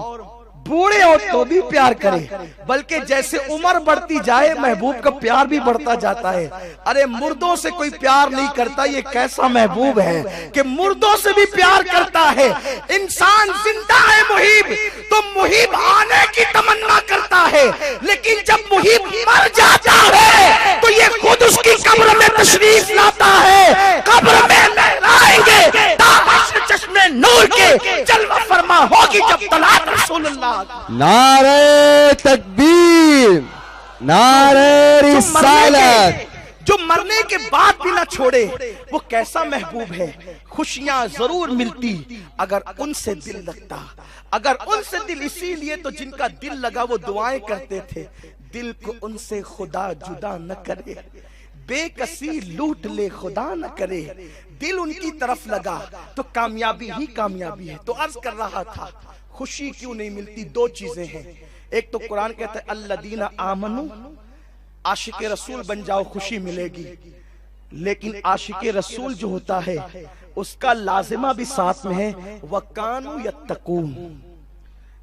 [SPEAKER 2] बूढ़े हो तो भी प्यार करें। बल्कि जैसे उम्र बढ़ती जाए महबूब का प्यार भी बढ़ता जाता है। अरे मुर्दों से कोई प्यार नहीं करता, ये कैसा महबूब है कि मुर्दों से भी प्यार करता है। इंसान जिंदा है मुहीब, तो मुहीब आने की तमन्ना करता है, लेकिन जब मुहीब मर जाता है तो ये खुद उसकी कब्र में तशरीफ लाता है। कब्र में लहराएंगे चश्मे नूर के, जलवा फरमा होगी जब तलात रसूलुल्लाह।
[SPEAKER 3] नारे तकबीर, नारे रिसालत।
[SPEAKER 2] जो मरने के बाद भी ना छोड़े, वो कैसा महबूब है। खुशियां जरूर मिलती अगर उनसे दिल लगता, अगर उनसे दिल, इसीलिए तो जिनका दिल लगा वो दुआएं करते थे, दिल को उनसे खुदा जुदा न करे, बेकसी लूट ले खुदा न करे। दिल उनकी तरफ लगा तो कामयाबी ही कामयाबी है। तो अर्ज कर रहा था, खुशी क्यों नहीं मिलती? दो चीजें हैं। एक तो कुरान कहता है अल्लदीना आमनू, आशिक रसूल बन जाओ खुशी मिलेगी। लेकिन आशिक रसूल जो होता है उसका लाजिमा भी साथ में है, वकानु यत्तकून।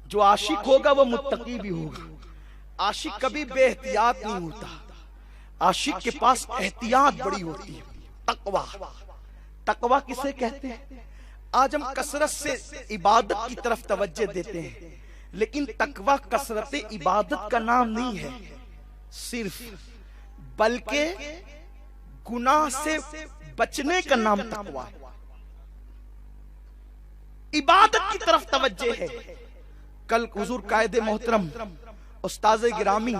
[SPEAKER 2] जो आशिक होगा वो मुत्तकी भी होगा। आशिक कभी बेहतियात नहीं होता, आशिक के पास एहतियात बड़ी होती है। तकवा, तकवा किसे कहते हैं? आज हम कसरत से इबादत की तरफ तवज्जो देते हैं, लेकिन तकवा कसरत इबादत का नाम नहीं है सिर्फ, बल्कि गुनाह से बचने का नाम तकवा है। इबादत की तरफ तवज्जो है। कल हुजूर कायदे मोहतरम उस्ताद गिरामी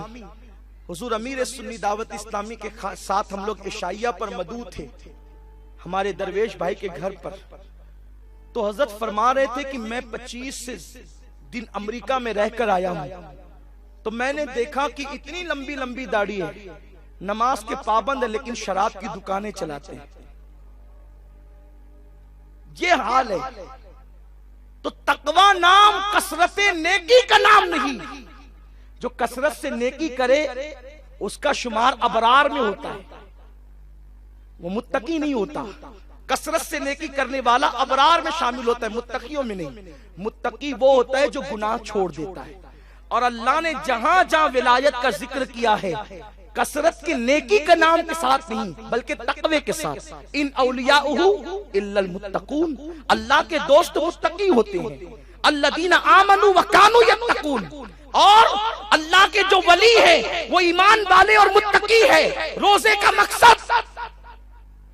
[SPEAKER 2] हुजूर अमीर सुन्नी दावत इस्लामी के साथ हम लोग इशाइया पर मदऊ थे, हमारे दरवेश भाई के घर पर। तो हजरत फरमा रहे थे कि मैं 25 दिन अमेरिका में रहकर आया हूं, तो मैंने देखा कि इतनी लंबी लंबी दाढ़ी है, नमाज के पाबंद है, लेकिन शराब की दुकानें चलाते हैं। ये हाल है। तो तकवा नाम कसरत नेकी का नाम नहीं। जो कसरत से नेकी करे उसका शुमार अबरार में होता है, वो मुत्तकी नहीं होता। कसरत से नेकी करने वाला अबरार में शामिल होता है, मुत्तकियों में नहीं। मुत्तकी वो होता है जो गुनाह छोड़ देता है। और अल्लाह ने जहां जहां विलायत का जिक्र किया है, कसरत की नेकी का नाम के साथ नहीं, बल्कि तकवे के साथ। इन औलियाउहु इल्लल मुत्तकून, अल्लाह के दोस्त मुत्तकी होते हैं। अल्लदीना आमनू व कानू यत्तकून, और अल्लाह के जो वली है वो ईमान वाले और मुत्तकी है। रोजे का मकसद,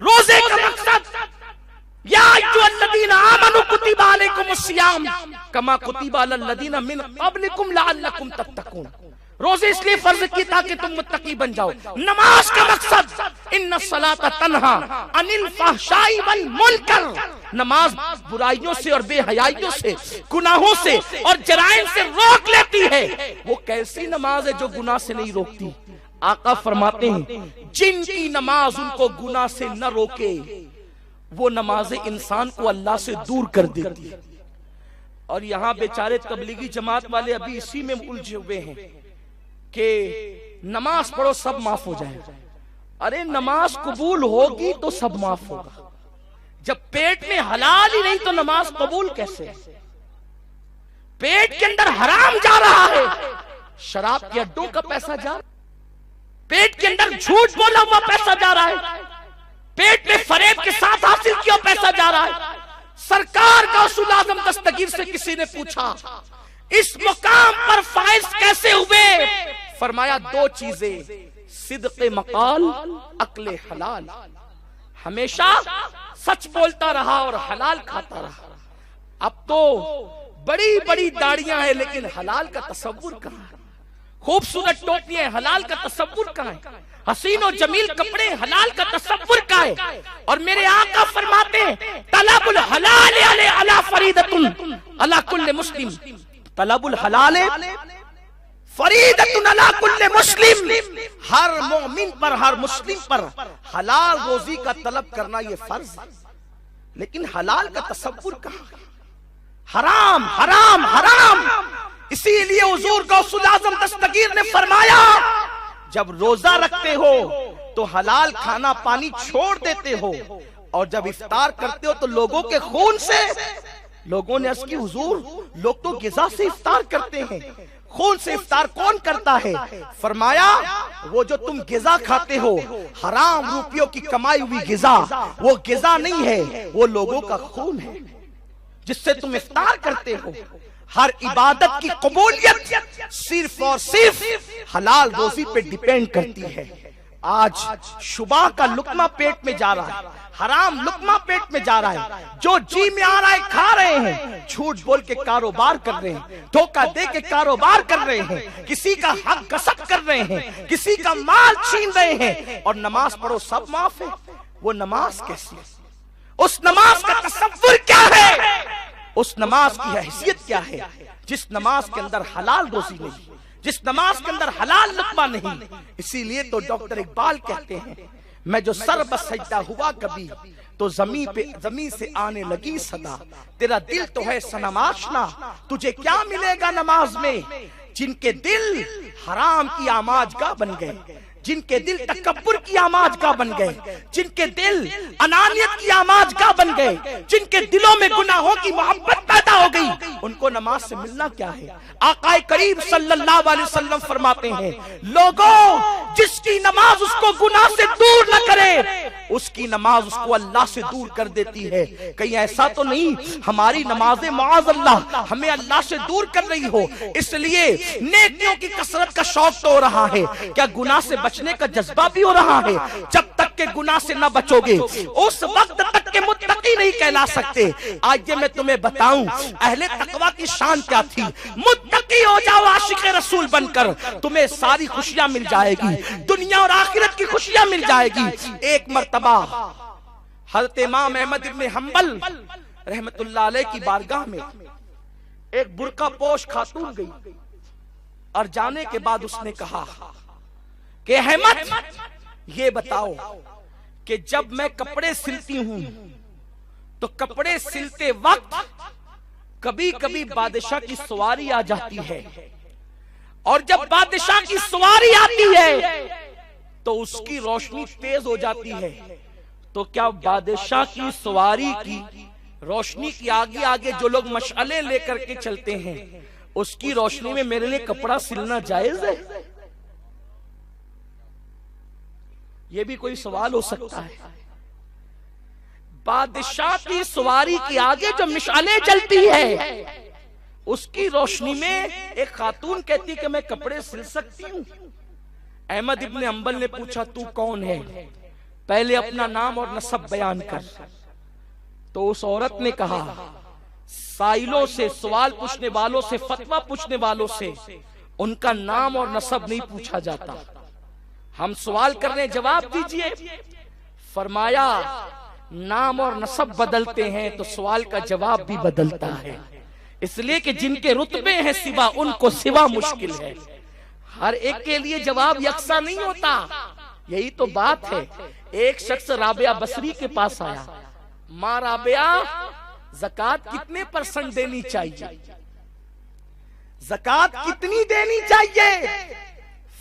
[SPEAKER 2] रोजे का मकसद, या अय्युहल्लज़ीना आमनू कुतिबा अलैकुमुस्सियाम कमा कुतिबा अलल्लज़ीना मिन क़ब्लिकुम लअल्लकुम तत्तकून। रोजे इसलिए फर्ज की ताकि तुम मुत्तकी बन जाओ। नमाज का मकसद इन्नस्सलाता तन्हा अनिल फहशाई वल मुनकर, नमाज बुराइयों से और बेहयाइयों से, गुनाहों से और जराइम से रोक लेती है। वो कैसी नमाज है जो गुनाह से नहीं रोकती? आका फरमाते हैं जिनकी नमाज उनको गुनाह से न रोके वो नमाज इंसान को अल्लाह से दूर कर देती है। और यहाँ बेचारे तबलीगी जमात वाले अभी इसी में उलझे हुए हैं कि नमाज पढ़ो सब माफ हो जाएगा। अरे नमाज कबूल होगी तो सब माफ होगा, जब पेट में हलाल ही नहीं तो नमाज कबूल कैसे? पेट के अंदर हराम जा रहा है, शराब के अड्डों का पैसा जा, पेट के अंदर झूठ बोला हुआ पैसा जा रहा है, पेट में फरेब के साथ हासिल किया पैसा जा रहा है। सरकार का उसूल आज़म दस्तगीर से किसी ने पूछा इस मुकाम पर फाइज कैसे हुए? फरमाया दो चीजें, सिद्क़े मकाल, अक्ले हलाल। हमेशा सच बोलता रहा और हलाल खाता रहा। अब तो बड़ी बड़ी दाढ़ियां हैं लेकिन हलाल का तसव्वुर कहां है? खूबसूरत टोपियां, हलाल का तसव्वुर कहां है? हसीन और जमील कपड़े, हलाल का तसव्वुर कहां है? और मेरे आका फरमाते हैं तलबुल हलाल अला फरीदतुन अला कुल्ले मुस्लिम, तलबुल हलाल फरीदतुन अला कुल्ले मुस्लिम। हर मोमिन पर, हर मुस्लिम पर हलाल रोजी का तलब करना ये फर्ज है। लेकिन हलाल का तसव्वुर कहां है? हराम हराम हराम। इसीलिए हुजूर गौसुल आज़म दस्तगीर ने फरमाया जब रोजा रखते हो तो हलाल खाना पानी छोड़ देते हो, और जब इफ्तार करते हो तो लोगों के खून से। लोगों ने अर्ज़ की हुजूर लोग तो गिज़ा से इफ्तार करते हैं, खून से इफ्तार कौन करता है? फरमाया वो जो तुम गिज़ा खाते हो, हराम रुपयों की कमाई हुई गिज़ा, वो गिज़ा नहीं है, वो लोगों का खून है जिससे तुम इफ्तार करते हो। हर इबादत की कबूलियत सिर्फ और सिर्फ हलाल रोजी पे डिपेंड करती है। आज शुबा का लुकमा पेट में जा रहा है, हराम लुकमा पेट में जा रहा है, जो जी में आ रहा है खा रहे हैं, झूठ बोल के कारोबार कर रहे हैं, धोखा दे के कारोबार कर रहे हैं, किसी का हक गसब कर रहे हैं, किसी का माल छीन रहे हैं, और नमाज पढ़ो सब माफ है। वो नमाज कैसी? उस नमाज का तसव्वुर क्या है? उस नमाज की हैसियत क्या है जिस नमाज के अंदर हलाल रोजी नहीं, जिस नमाज के अंदर हलाल लुक्मा नहीं? इसीलिए तो डॉक्टर इकबाल कहते हैं मैं जो सर बसजदा हुआ कभी तो जमीन से आने लगी सदा, तेरा दिल तो है सनम आशना, तुझे क्या मिलेगा नमाज में? जिनके दिल हराम की आमाजगाह बन गए, जिनके दिल तकब्बुर की आमाजगाह बन गए, जिनके दिल अनानियत की आमाजगाह बन गए, जिनके दिलों में गुनाहों की मोहब्बत पैदा हो गई, उनको नमाज से मिलना क्या है? आकाए करीम सल्लल्लाहु अलैहि वसल्लम फरमाते हैं लोगों जिसकी नमाज उसको गुनाह से दूर न करे, उसकी नमाज उसको अल्लाह से दूर कर देती है। कहीं ऐसा तो नहीं हमारी नमाजें माअज़ अल्लाह हमें अल्लाह से दूर कर रही हो? इसलिए नेकियों की कसरत का शौक तो हो रहा है, क्या गुनाह से बचने का जज्बा भी हो रहा है? जब तक के गुनाह से न बचोगे उस वक्त तक के मुत्तकी नहीं कहला सकते। आज ये मैं तुम्हें बताऊं अहले तकवा की शान क्या थी। मुत्तकी हो जाओ आशिक़े रसूल बनकर, तुम्हें सारी खुशियां मिल जाएगी, दुनिया और आखिरत की खुशियां मिल जाएगी। एक मर्तबा हज़रत इमाम अहमद इब्न हंबल रहमतुल्लाह अलैह की बारगाह में एक बुर्का पोश खातून गई, और जाने के बाद उसने कहा कि अहमद ये बताओ कि जब मैं कपड़े सिलती हूं तो कपड़े सिलते वक्त कभी कभी बादशाह की सवारी आ जाती है, और जब बादशाह की सवारी आती है तो उसकी रोशनी तेज हो जाती है, तो क्या बादशाह की सवारी की रोशनी के आगे आगे जो लोग मशाले लेकर के चलते हैं उसकी रोशनी में मेरे लिए कपड़ा सिलना जायज है? यह भी कोई सवाल हो सकता है। बादशाह की सवारी के आगे जो मिसालें जलती है उसकी रोशनी में एक खातून कहती कि मैं कपड़े सिल सकती हूँ। अहमद इब्न हंबल ने पूछा तू कौन है, पहले अपना नाम और नसब बयान कर। तो उस औरत ने कहा साइलों से, सवाल पूछने वालों से, फतवा पूछने वालों से उनका नाम और नसब नहीं पूछा जाता, हम सवाल कर रहे हैं जवाब दीजिए। फरमाया नाम और नसब बदलते हैं तो सवाल का जवाब भी बदलता है, इसलिए कि जिनके रुतबे हैं सिवा उनको सिवा मुश्किल है। हर एक के लिए जवाब यकसा नहीं होता, यही तो बात है। एक शख्स राबिया बसरी के पास आया, माँ राबिया ज़कात कितने % देनी चाहिए, ज़कात कितनी देनी चाहिए?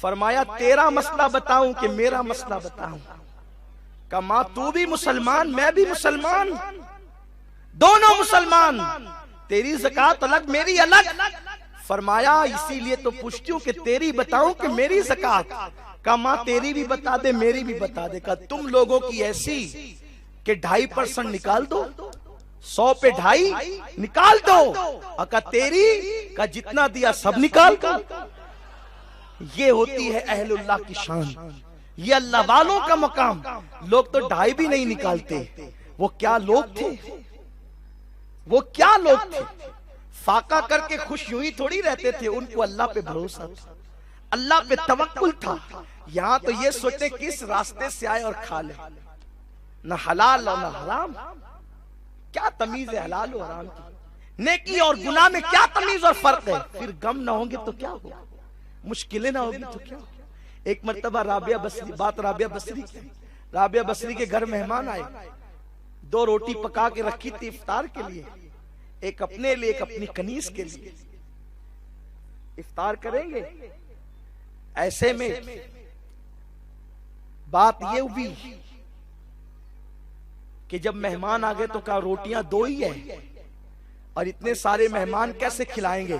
[SPEAKER 2] फरमाया तेरा मसला बताऊं कि मेरा मसला बताऊं? का माँ तू भी मुसलमान मैं भी मुसलमान, दोनों मुसलमान, तेरी ज़कात अलग मेरी अलग। फरमाया इसीलिए तो पूछती हूँ कि तेरी बताऊं कि मेरी ज़कात? का माँ तेरी भी बता दे मेरी भी बता दे। का तुम लोगों की ऐसी कि 2.5% निकाल दो, 100 पे 2.5 निकाल दो, अका तेरी का जितना दिया सब निकाल दो। ये होती है अहलुल्लाह की शान, ये अल्लाह वालों का मकाम। लोग तो 2.5 भी नहीं निकालते। वो क्या लोग थे, वो क्या लोग थे, फाका करके खुश यूं ही थोड़ी रहते थे। उनको अल्लाह पे भरोसा था, अल्लाह पे तवक्कुल था। यहाँ तो ये सोचे किस रास्ते से आए और खा ले, न हलाल और न हराम। क्या तमीज है हलाल और हराम की? नेकी और गुनाह में क्या तमीज और फर्क है? फिर गम ना होंगे तो क्या होगा, मुश्किलें ना होगी तो क्या होगा। एक मर्तबा राबिया बसरी, बात राबिया बसरी की, राबिया बसरी के घर मेहमान आए, 2 रोटी पका के रखी थी इफ्तार के लिए, एक अपने लिए एक अपनी कनीज के लिए। इफ्तार करेंगे, ऐसे में बात ये हुई कि जब मेहमान आ गए तो कहा रोटियां 2 ही है और इतने सारे मेहमान कैसे खिलाएंगे?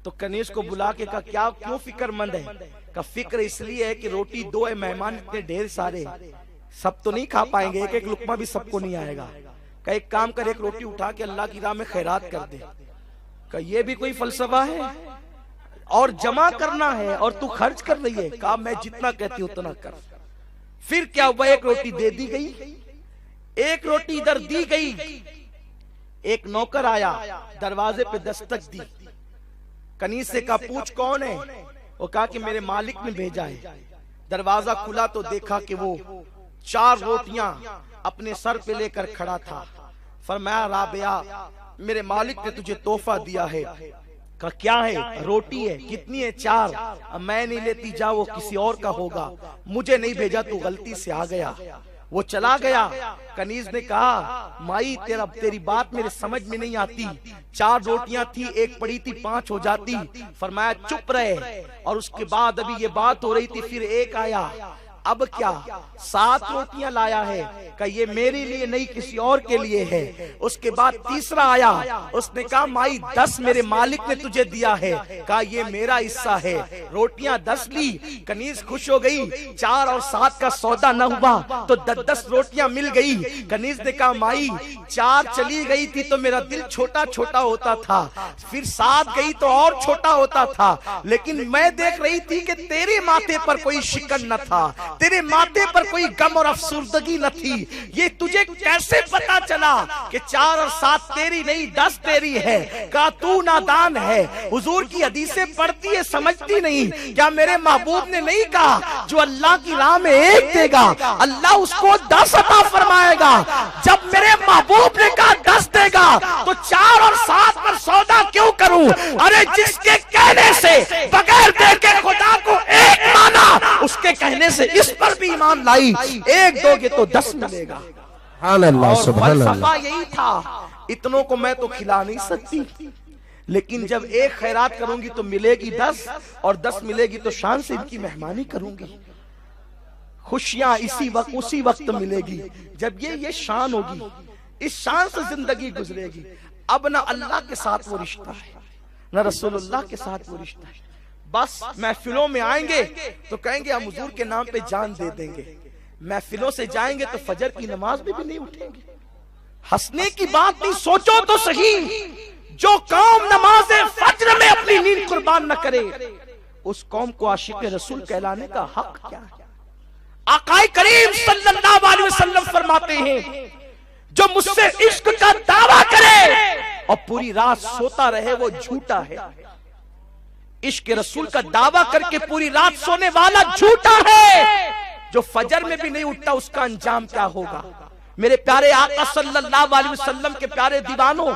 [SPEAKER 2] तो कनीज को बुला के कहा क्या क्यों फिक्रमंद है? का फिक्र इसलिए है कि रोटी 2 है, मेहमान इतने ढेर सारे, सब तो नहीं खा पाएंगे, एक एक लुकमा भी सबको नहीं आएगा। का एक काम कर, एक रोटी उठा के अल्लाह की राह में खैरात कर दे। का ये भी कोई फलसफा है? और जमा करना है और तू खर्च कर रही है। कहा मैं जितना कहती हूं उतना कर। फिर क्या हुआ, एक रोटी दे दी गई, एक रोटी इधर दी गई। एक नौकर आया, दरवाजे पे दस्तक दी, कनीज से कहा पूछ कौन है? वो कहा कि मेरे मालिक ने भेजा है। दरवाजा खुला तो देखा कि वो 4 रोटियां अपने सर पे लेकर खड़ा था। फरमाया राबिया मेरे मालिक ने तुझे तोहफा दिया है। का क्या है? रोटी है। कितनी है? 4। अब मैं नहीं लेती, जा वो किसी और का होगा, मुझे नहीं भेजा, तू गलती से आ गया। वो चला गया। कनीज ने कहा माई तेरी बात मेरे समझ में नहीं आती, 4 रोटियां थी, एक पड़ी थी, 5 हो जाती। फरमाया चुप रहे। और उसके बाद अभी ये बात हो रही थी, फिर एक आया, अब क्या 7 रोटियां लाया है, का ये मेरे लिए नहीं किसी और के लिए है। उसके बाद तीसरा आया, उसने कहा माई 10 मेरे मालिक ने तुझे दिया है, कहा ये मेरा हिस्सा है। रोटियां 10 ली, कनीज खुश हो गई। 4 और 7 का सौदा न हुआ तो 10 रोटियां मिल गई। कनीज ने कहा माई 4 चली गई थी तो मेरा दिल छोटा छोटा होता था, फिर 7 गई तो और छोटा होता था, लेकिन मैं देख रही थी कि तेरे माथे पर कोई शिकन न था, तेरे माथे पर कोई गम और अफसुर्दगी न थी। ये तुझे कैसे पता चला कि 4 और 7 तेरी नहीं 10 तेरी है? का तू नादान है, हुजूर की हदीसें पढ़ती है समझती नहीं। क्या मेरे महबूब ने नहीं कहा जो अल्लाह की राह में 1 देगा अल्लाह उसको 10 अता फरमाएगा? जब मेरे महबूब ने कहा 10 देगा तो 4 और 7 पर सौदा क्यों करूं? अरे जिसके कहने से बगैर देखे खुदा को 1 माना, उसके कहने से इस पर भी ईमान लाई, 1 दोगे तो 10 मिलेगा।
[SPEAKER 4] अल्लाह सुभान
[SPEAKER 2] फलसफा यही था। इतनों को मैं तो खिला नहीं सकती, लेकिन जब 1 खैरात करूंगी तो मिलेगी 10 और 10 मिलेगी तो शान से इनकी मेहमानी करूंगी। खुशियां उसी वक्त मिलेगी जब ये शान होगी, इस शान से जिंदगी गुजरेगी। अब ना अल्लाह के साथ वो रिश्ता है, ना रसूलुल्लाह के साथ वो रिश्ता है। बस महफिलों में आएंगे तो कहेंगे हम हुजूर के नाम पे जान दे देंगे, महफिलों से जाएंगे तो फजर की नमाज में भी नहीं उठेंगे। हंसने की बात नहीं, सोचो तो सही, जो कौम नमाज फज्र में अपनी नींद कुर्बान न करे, उस कौम को आशिक रसूल कहलाने का हक क्या है? आकाए करीम सल्लल्लाहु अलैहि वसल्लम फरमाते हैं जो मुझसे इश्क का दावा करे और पूरी रात सोता रहे वो झूठा है। इश्क रसूल का दावा करके पूरी रात सोने वाला झूठा है। जो फजर में भी नहीं उठता उसका अंजाम क्या होगा? मेरे प्यारे आका सल्लल्लाहु अलैहि वसल्लम के प्यारे दीवानों,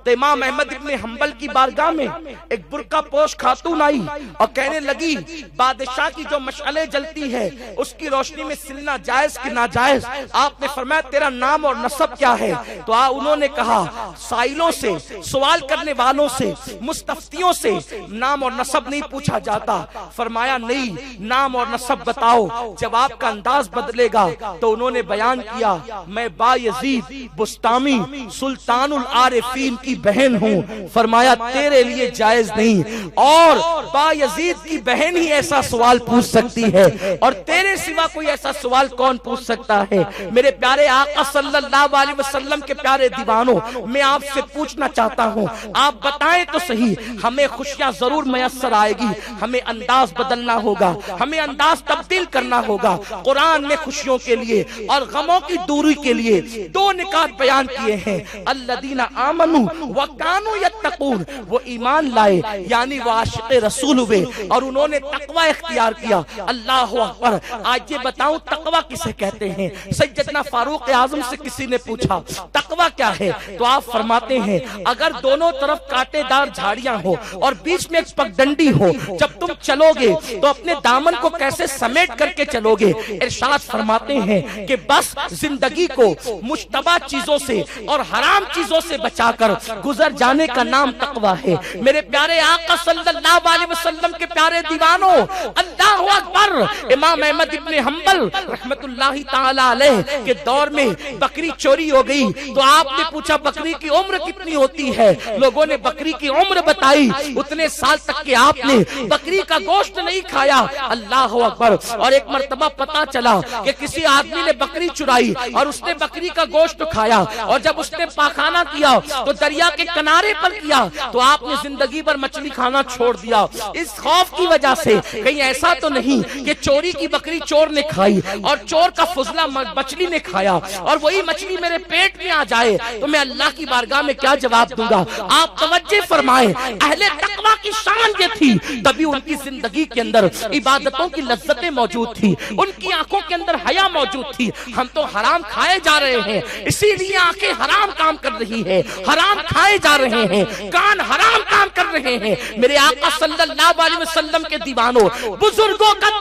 [SPEAKER 2] तो इमाम अहमद इब्ने हंबल की बारगाह में एक बुर्का पोश खातून आई और कहने लगी, बादशाह की जो मशअले जलती है उसकी रोशनी में सिलना जायज कि नाजायज? आपने फरमाया तेरा नाम और नसब क्या है? तो उन्होंने कहा, साइलों से, सवाल करने वालों से, मुस्तफ्तियों से नाम और नसब नहीं पूछा जाता। फरमाया नहीं, नाम और नसब बताओ। जब आपका अंदाज बदलेगा तो उन्होंने बयान किया, मैं बायजीद बुस्तामी सुल्तानुल आरिफीन की बहन हूँ। फरमाया तेरे लिए जायज नहीं, और बायजीद की बहन ही ऐसा सवाल पूछ सकती है, और तेरे सिवा कोई ऐसा सवाल कौन पूछ सकता है? मेरे प्यारे आका सल्लल्लाहु अलैहि वसल्लम के प्यारे दीवानों, मैं आपसे पूछना चाहता हूँ, आप बताएं तो सही, हमें खुशियां जरूर मयस्सर आएगी, हमें अंदाज बदलना होगा, हमें अंदाज तब्दील करना होगा। कुरान में खुशियों के लिए और गमों की दूरी के लिए दो निकात बयान किए हैं। अल्लदीना आमनू व कानू यत्तकून, वो ईमान लाए यानी वो आशिक़े रसूल हुए और उन्होंने तकवा इख्तियार किया। अल्लाहु अकबर। आज ये बताऊं तकवा किसे कहते हैं? सैयदना फारूक आजम से किसी ने पूछा तकवा क्या है, तो आप फरमाते हैं, अगर दोनों तरफ कांटेदार झाड़ियां हो और बीच में एक पगडंडी हो, जब तुम चलोगे तो अपने दामन को कैसे समेट करके चलोगे? इरशाद फरमाते हैं कि बस जिंदगी को मुश्तबा चीजों से और हराम चीजों से बचाकर गुजर जाने का नाम तकवा है। मेरे प्यारे आका सल्लल्लाहु अलैहि वसल्लम के प्यारे दीवानों, अल्लाहु अकबर। इमाम अहमद इब्ने हंबल रहमतुल्लाहि ताला अलैह के दौर में बकरी चोरी हो गई, तो आपने पूछा बकरी की उम्र कितनी होती है? लोगों ने बकरी की उम्र बताई, उतने साल तक के आपने बकरी का गोश्त नहीं खाया। अल्लाहु अकबर। और एक मर्तबा पता चला कि किसी आदमी ने बकरी चुराई और उसने बकरी का गोश्त खाया, और जब उसने पाखाना किया तो दरिया के किनारे पर किया, तो आपने जिंदगी भर मछली खाना छोड़ दिया, इस खौफ की वजह से कहीं ऐसा तो नहीं कि चोरी की बकरी चोर ने खाई और चोर का फुजला मछली ने खाया और वही मछली मेरे पेट में आ जाए, तो मैं अल्लाह की बारगाह में क्या जवाब दूंगा? आप तवज्जो फरमाएं, अहले तकवा की शान ये थी, तभी उनकी जिंदगी के अंदर इबादतों की लज्जतें मौजूद थी, उनकी आंखों के अंदर हया मौजूद थी। हम तो हराम खाए जा रहे हैं, इसीलिए आंखें हराम काम कर रही है, हराम खाए जा रहे हैं, कान हराम काम कर रहे हैं। मेरे आका सल्लल्लाहु अलैहि वसल्लम के दीवानों, बुजुर्गों का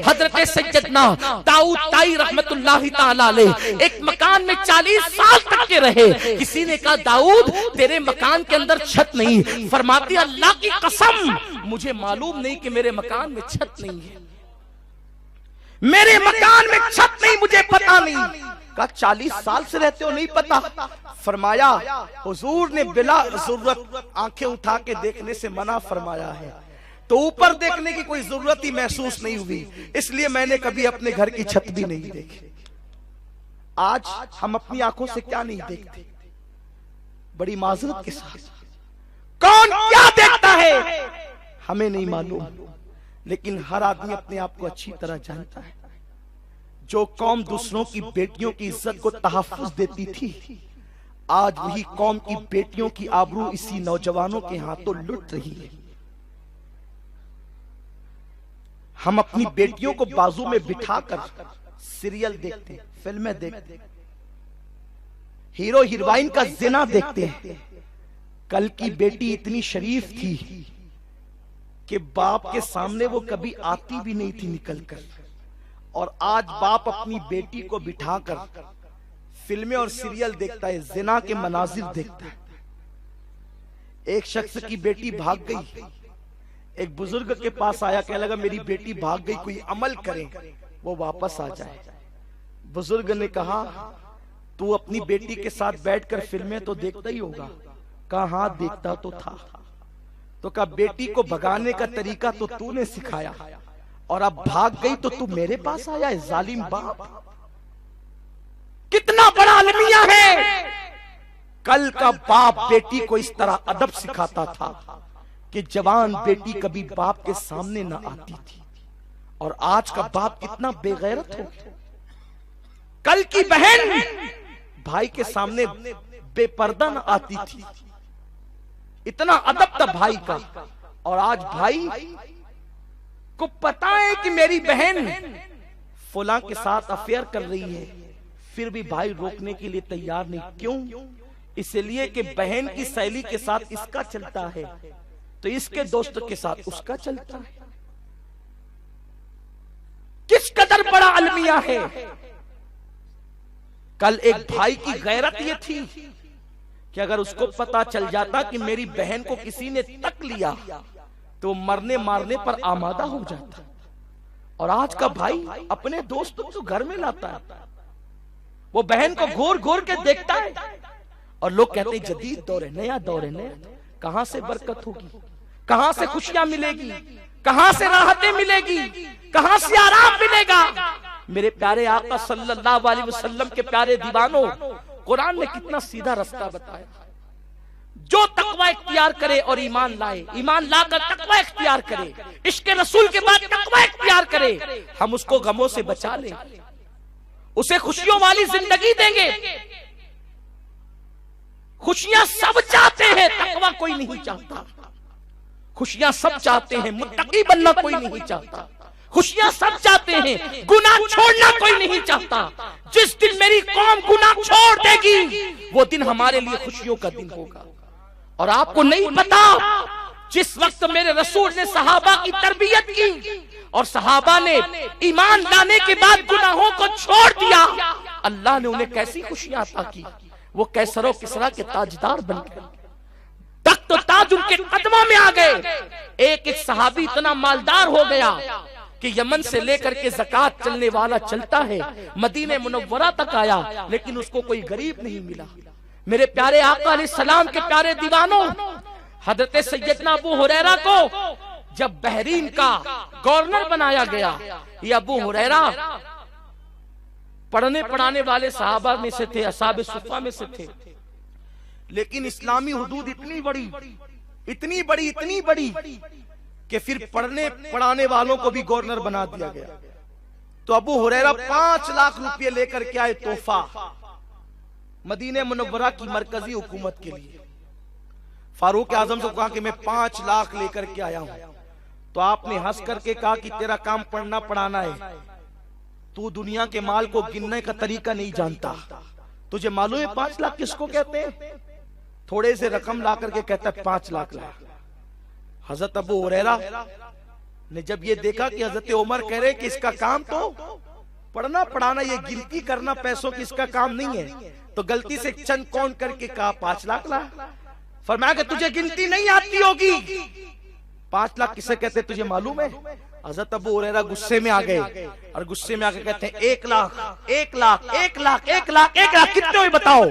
[SPEAKER 2] हजरत सैयदना दाऊद ताई रहमतुल्लाहि ताला अलैह एक मकान में 40 साल तक के रहे। किसी ने कहा दाऊद तेरे मकान के अंदर छत नहीं, फरमाते अल्लाह की कसम मुझे मालूम नहीं कि मेरे मकान में छत नहीं है, मेरे मकान में छत नहीं, मुझे पता नहीं। कहा 40 साल से रहते हो नहीं पता? फरमाया हुजूर ने बिला जरूरत आंखें उठा के देखने से मना फरमाया है, तो ऊपर देखने की कोई जरूरत ही महसूस नहीं हुई, इसलिए मैंने कभी अपने घर की छत भी नहीं देखी। आज हम अपनी आंखों से क्या नहीं देखते? बड़ी माजरत के साथ कौन क्या देखता है हमें नहीं मालूम, लेकिन हर आदमी अपने आप को अच्छी तरह जानता है। जो कौम दूसरों की बेटियों की इज्जत को तहफ्फुज देती थी, आज वही कौम की बेटियों की आबरू इसी नौजवानों के हाथों लुट रही है। हम अपनी बेटियों को बाजू में बिठाकर सीरियल देखते हैं, फिल्में देखते हैं, हीरो हीरोइन का जिना देखते हैं। कल की बेटी इतनी शरीफ थी कि बाप के सामने वो कभी आती भी नहीं थी निकलकर, और आज बाप अपनी बेटी को बिठाकर फिल्में और सीरियल देखता है, जिना के मनाजिर देखता है। एक शख्स की बेटी भाग गई, एक बुजुर्ग के पास आया, कहने लगा मेरी बेटी भाग गई, कोई अमल करें वो वापस आ जाए। बुजुर्ग ने कहा तू अपनी बेटी के साथ बैठकर फिल्में तो देखता ही होगा। कहा हाँ देखता तो था। तो कहा बेटी को भगाने का तरीका तो तूने सिखाया और अब भाग गई तो तू मेरे पास आया है, जालिम बाप। कितना बड़ा अलमिया है। कल का बाप बेटी को इस तरह अदब सिखाता था कि जवान बेटी कभी बाप के सामने ना आती थी, और आज का बाप कितना बेगैरत हो। कल की बहन भाई के सामने बेपर्दा न आती थी, इतना अदब था भाई का, और आज भाई को पता है कि मेरी बहन फुला के साथ अफेयर कर रही है, फिर भी भाई रोकने के लिए तैयार नहीं। क्यों? इसलिए कि बहन की सहेली के साथ इसका चलता है तो इसके दोस्त के साथ उसका चलता है। किस कदर बड़ा अलमिया है। कल एक भाई की गैरत ये थी कि अगर उसको पता चल जाता कि मेरी बहन को किसी ने तक लिया तो मरने मारने पर आमादा हो जाता। और आज का भाई अपने दोस्त को घर में लाता है, वो बहन को घूर घूर के देखता है और लोग कहते हैं जदीद दौर है, नया दौर है, नया। कहां से बरकत होगी, कहां से खुशियां मिलेगी, कहां से राहतें मिलेगी, कहां से आराम मिलेगा। मेरे प्यारे आका सल्लल्लाहु अलैहि वसल्लम के प्यारे दीवानों, कुरान ने कितना सीधा रास्ता बताया। जो तकवा इख्तियार करे और ईमान लाए, ईमान लाकर तकवा इख्तियार करे, इश्क रसूल के बाद तकवा इख्तियार करे, हम उसको गमों से बचा लें, उसे खुशियों वाली जिंदगी देंगे। खुशियां सब चाहते हैं, तकवा कोई नहीं चाहता। खुशियां सब चाहते हैं, मुत्तकी बनना कोई नहीं चाहता। खुशियां सब चाहते हैं, गुनाह छोड़ना कोई नहीं चाहता। जिस दिन मेरी कौम गुनाह छोड़ देगी वो दिन हमारे लिए खुशियों का दिन होगा। और आपको नहीं पता, जिस वक्त मेरे रसूल ने सहाबा की तरबियत की और सहाबा ने ईमान लाने के बाद गुनाहों को छोड़ दिया, अल्लाह ने उन्हें कैसी खुशियां अता की। वो कैसर और किसरा के ताजदार बन गए, तख्त तो ताज उनके कदमों में आ गए। एक एक सहाबी इतना मालदार हो गया कि यमन से लेकर के ज़कात चलने वाला चलता है, मदीने मुनव्वरा तक आया, लेकिन उसको कोई गरीब नहीं मिला। मेरे प्यारे आका अलैहिस्सलाम के प्यारे दीवानों, हजरत सैयदना अबू हुरैरा को जब बहरीन का गवर्नर बनाया गया, ये अबू हुरैरा पढ़ने पढ़ाने वाले सहाबा में से थे, असहाब सुफ़ा में से थे। लेकिन इस्लामी हुदूद इतनी बड़ी, इतनी बड़ी, इतनी बड़ी कि फिर पढ़ने पढ़ाने वालों को भी गवर्नर बना दिया गया। तो अबू हुरैरा 5 लाख रुपए लेकर के आए तोहफा मदीने मुनव्वरा की मरकजी हुकूमत के लिए। फारूक आजम से कहा कि मैं 5 लाख लेकर के आया हूं। तो आपने हंस करके कहा कि तेरा काम पढ़ना पढ़ाना है, तू दुनिया के माल को गिनने का तरीका नहीं जानता। तुझे मालूम है 5 लाख किसको कहते हैं? थोड़े से रकम ला करके कहता है 5 लाख ला। हजरत अबू हुरैरा ने जब ये देखा कि हजरत उमर कह रहे कि इसका काम तो पढ़ना पढ़ाना, ये गिनती करना पैसों की इसका काम नहीं है, तो गलती से चंद कौन करके कहा 5 लाख ला। फरमाया कि तुझे गिनती नहीं आती होगी। 5 लाख किसे कहते तुझे मालूम है? हजरत अबू हुरैरा गुस्से में आ गए और गुस्से में आके कहते हैं 1 लाख, 1 लाख, 1 लाख, 1 लाख, 1 लाख कितने हुए बताओ?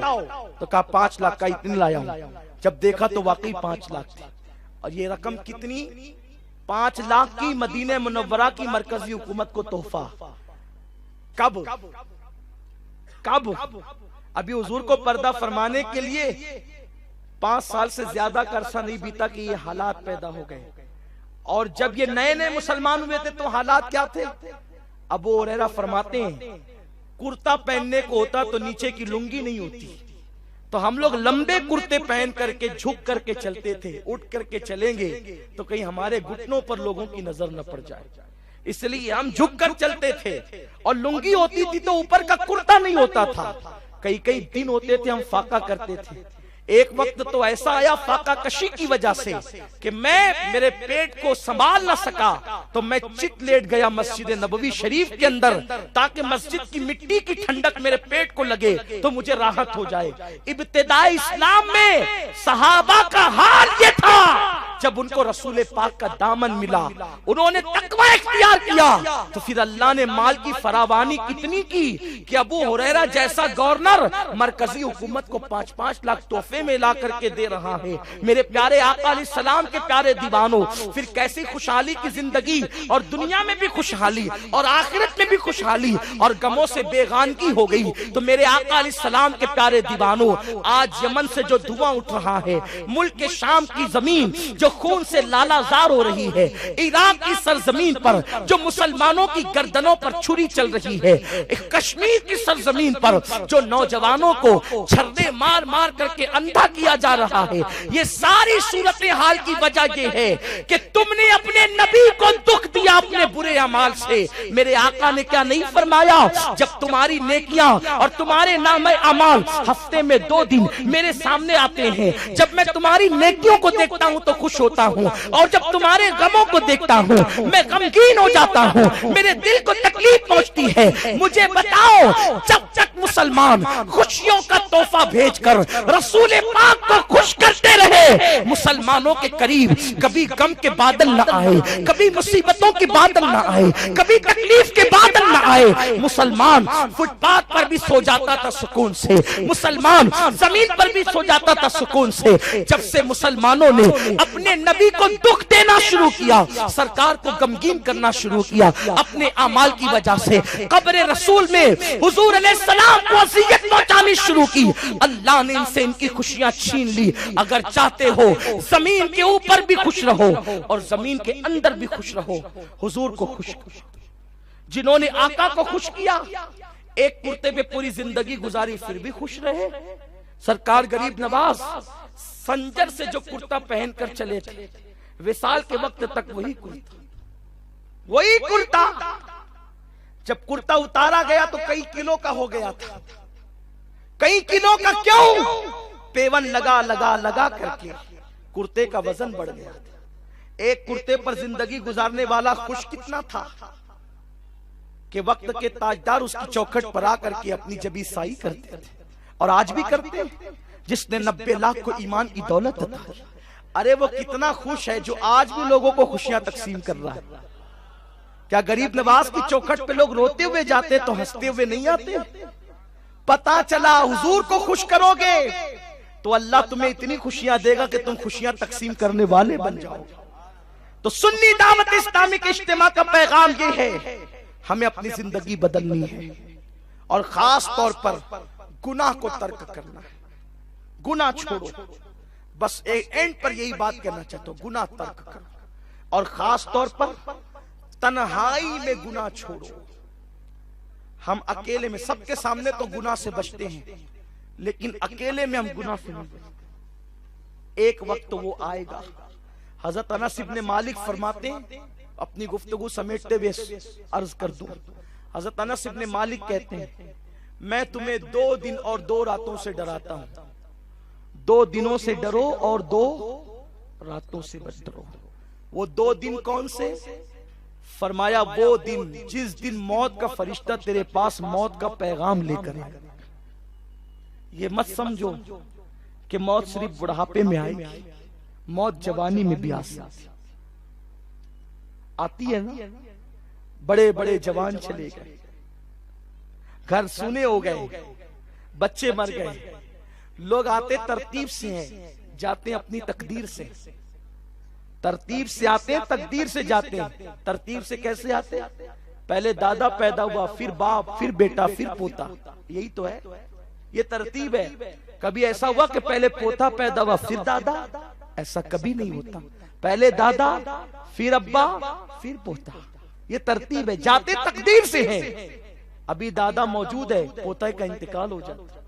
[SPEAKER 2] तो कहा 5 लाख का इतने लाया हूं। जब देखा तो वाकई 5 लाख थी। और ये रकम कितनी? 5 लाख की मदीने मुनव्वरा की मरकजी हुकूमत को तोहफा। कब कब? अभी हुजूर को पर्दा फरमाने के लिए 5 साल से ज्यादा का अरसा नहीं बीता कि ये हालात पैदा हो गए। और जब ये नए नए मुसलमान हुए थे तो हालात क्या थे? अबू हुरैरा फरमाते हैं कुर्ता पहनने को होता तो नीचे की लुंगी नहीं होती, तो हम लोग लंबे कुर्ते पहन करके झुक करके चलते थे। उठ करके चलेंगे तो कहीं हमारे घुटनों पर लोगों की नजर न पड़ जाए, इसलिए हम झुक कर चलते थे। और लुंगी होती थी तो ऊपर का कुर्ता नहीं होता था। कई कई दिन होते थे हम फाका करते थे। एक वक्त तो ऐसा आया फाका कशी की वजह से कि मेरे पेट को संभाल न सका, तो मैं चित लेट गया मस्जिद नबवी शरीफ के अंदर, ताकि मस्जिद की मिट्टी की ठंडक मेरे पेट को लगे तो मुझे राहत हो जाए। इब्तिदाई इस्लाम में सहाबा का हाल ये था, जब उनको रसूल पाक का दामन मिला, उन्होंने तकवा इख्तियार किया, तो फिर अल्लाह ने माल की फरावानी कितनी की कि अबू हुरैरा जैसा गवर्नर मरकजी हुकूमत को 5-5 लाख तोहफे में ला करके दे रहा है। मेरे प्यारे आका अलैहिस्सलाम के प्यारे दीवानों, फिर कैसी खुशहाली की जिंदगी, और दुनिया में भी खुशहाली और आखिरत में भी खुशहाली, और गमों से बेगानगी हो गई। तो मेरे आका अलैहिस्सलाम के प्यारे दीवानों, आज यमन से जो धुआं उठ रहा है, मुल्क के शाम की जमीन जो खून से लालाजार हो रही है, इराक की सरजमीन पर जो मुसलमानों की गर्दनों पर छुरी चल रही है, कश्मीर की सरजमीन पर जो नौजवानों को छर्रे मार मार करके अंधा किया जा रहा है, ये सारी सूरत हाल की वजह ये है कि तुमने अपने नबी को दुख दिया अपने बुरे अमाल से। मेरे आका ने क्या नहीं फरमाया, जब तुम्हारी नेकियां और तुम्हारे नाम अमाल हफ्ते में 2 दिन मेरे सामने आते हैं, जब मैं तुम्हारी नेकियों को देखता हूं तो खुश होता हूं, और जब तुम्हारे गमों को देखता हूं मैं गमगीन हो जाता हूं, मेरे दिल को तकलीफ पहुंचती है। मुझे बताओ, जब तक मुसलमान खुशियों का तोहफा भेजकर रसूल पाक को खुश करते रहे, मुसलमानों के करीब कभी गम के बादल न आए, कभी मुसीबतों के बादल न आए, कभी तकलीफ के बादल न आए, मुसलमान फुटपाथ पर भी सो जाता था सुकून से, मुसलमान जमीन पर भी सो जाता था सुकून से। जब से मुसलमानों ने अपने नबी को दुख देना शुरू किया, सरकार को गमगीन करना शुरू किया, अपने अमाल की वजह से कब्र रसूल में हुजूर अलैहिस्सलाम को अज़ियत पहुंचानी शुरू की, अल्लाह ने इनसे इनकी खुशियां छीन ली। अगर चाहते हो जमीन के ऊपर भी खुश रहो और जमीन के अंदर भी खुश रहो, हुजूर को खुश करो। जिन्होंने आका को खुश किया, एक कुर्ते पे पूरी जिंदगी गुजारी फिर भी खुश रहे। सरकार गरीब नवाज संजर से जो कुर्ता पहनकर चले थे, विसाल के वक्त तक वही कुर्ता जब कुर्ता उतारा गया तो कई किलो का हो गया था। कई किलो का क्यों? पेवन लगा लगा लगा करके कुर्ते का वजन बढ़ गया था। एक कुर्ते पर जिंदगी गुजारने वाला खुश कितना था कि वक्त के ताजदार उसकी चौखट पर आकर के अपनी जबी साई करते थे, और आज भी करते हैं। जिसने 90 लाख को ईमान की दौलत अता, अरे वो कितना खुश है जो आज भी लोगों को खुशियां तकसीम कर रहा है। क्या गरीब नवाज की चौखट पे लोग रोते हुए जाते तो हंसते हुए नहीं आते? पता चला हुजूर को खुश करोगे तो अल्लाह तुम्हें इतनी खुशियां देगा कि तुम खुशियां तकसीम करने वाले बन जाओ। तो सुन्नी दावत इस्लामिक इज्तिमा का पैगाम ये है, हमें अपनी जिंदगी बदलनी है और खास तौर पर गुनाह को तर्क करना है। गुनाह छोड़ो, बस एंड पर यही बात कहना चाहता हूं, गुनाह तर्क करो और खास तौर पर तन्हाई में गुनाह छोड़ो। हम अकेले में, सबके सामने तो गुनाह से बचते हैं, लेकिन अकेले में हम गुनाह से नहीं बचते। एक वक्त वो आएगा, हजरत अनस इब्ने मालिक फरमाते हैं, अपनी गुफ्तगू समेटते हुए अर्ज कर दूं, हजरत अनस इब्ने मालिक कहते हैं, मैं तुम्हें 2 दिन और 2 रातों से डराता हूं। 2 दिनों से डरो और 2 रातों से मत डरो। वो 2 दिन कौन से? फरमाया वो दिन जिस दिन मौत का फरिश्ता तेरे पास मौत का पैगाम लेकर आए। ये मत समझो कि मौत सिर्फ बुढ़ापे में आएगी, मौत जवानी में भी आती है ना। बड़े बड़े जवान चले गए, घर सूने हो गए, बच्चे मर गए। लोग आते तरतीब से हैं, जाते हैं अपनी तकदीर से। तरतीब से आते हैं, तकदीर से जाते हैं। तरतीब से कैसे आते हैं? पहले दादा पैदा हुआ, फिर बाप, फिर बेटा, फिर पोता। यही तो है, ये तरतीब है। कभी ऐसा हुआ कि पहले पोता पैदा हुआ फिर दादा? ऐसा कभी नहीं होता। पहले दादा, फिर अब्बा, फिर पोता। ये तरतीब है, जाते तकदीर से हैं। अभी दादा मौजूद है, पोता का इंतकाल हो जाता है।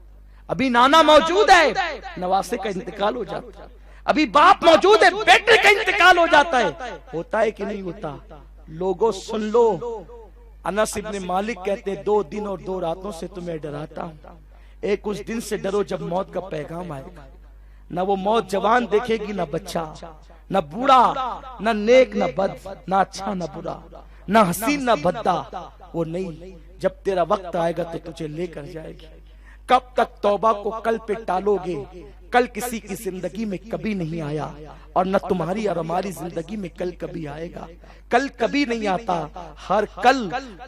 [SPEAKER 2] अभी नाना मौजूद है, नवासे का इंतकाल हो जाता है। अभी बाप मौजूद है, बेटे का इंतकाल हो जाता है। होता है कि नहीं होता? लोगों सुन लो, अनस इब्ने मालिक कहते हैं 2 दिन और 2 रातों से तुम्हें डराता हूं। एक उस दिन से डरो जब मौत का पैगाम आएगा। न वो मौत जवान देखेगी, न बच्चा, न बूढ़ा, न नेक, न बद, न अच्छा, न बुरा, न हसीन, न भद्दा। वो नहीं, जब तेरा वक्त आएगा तो तुझे लेकर जाएगी। कब तक तौबा को कल पे टालोगे? कल किसी की जिंदगी में कभी नहीं आया, और न तुम्हारी और हमारी जिंदगी में कल कभी आएगा। कल कभी नहीं आता, हर कल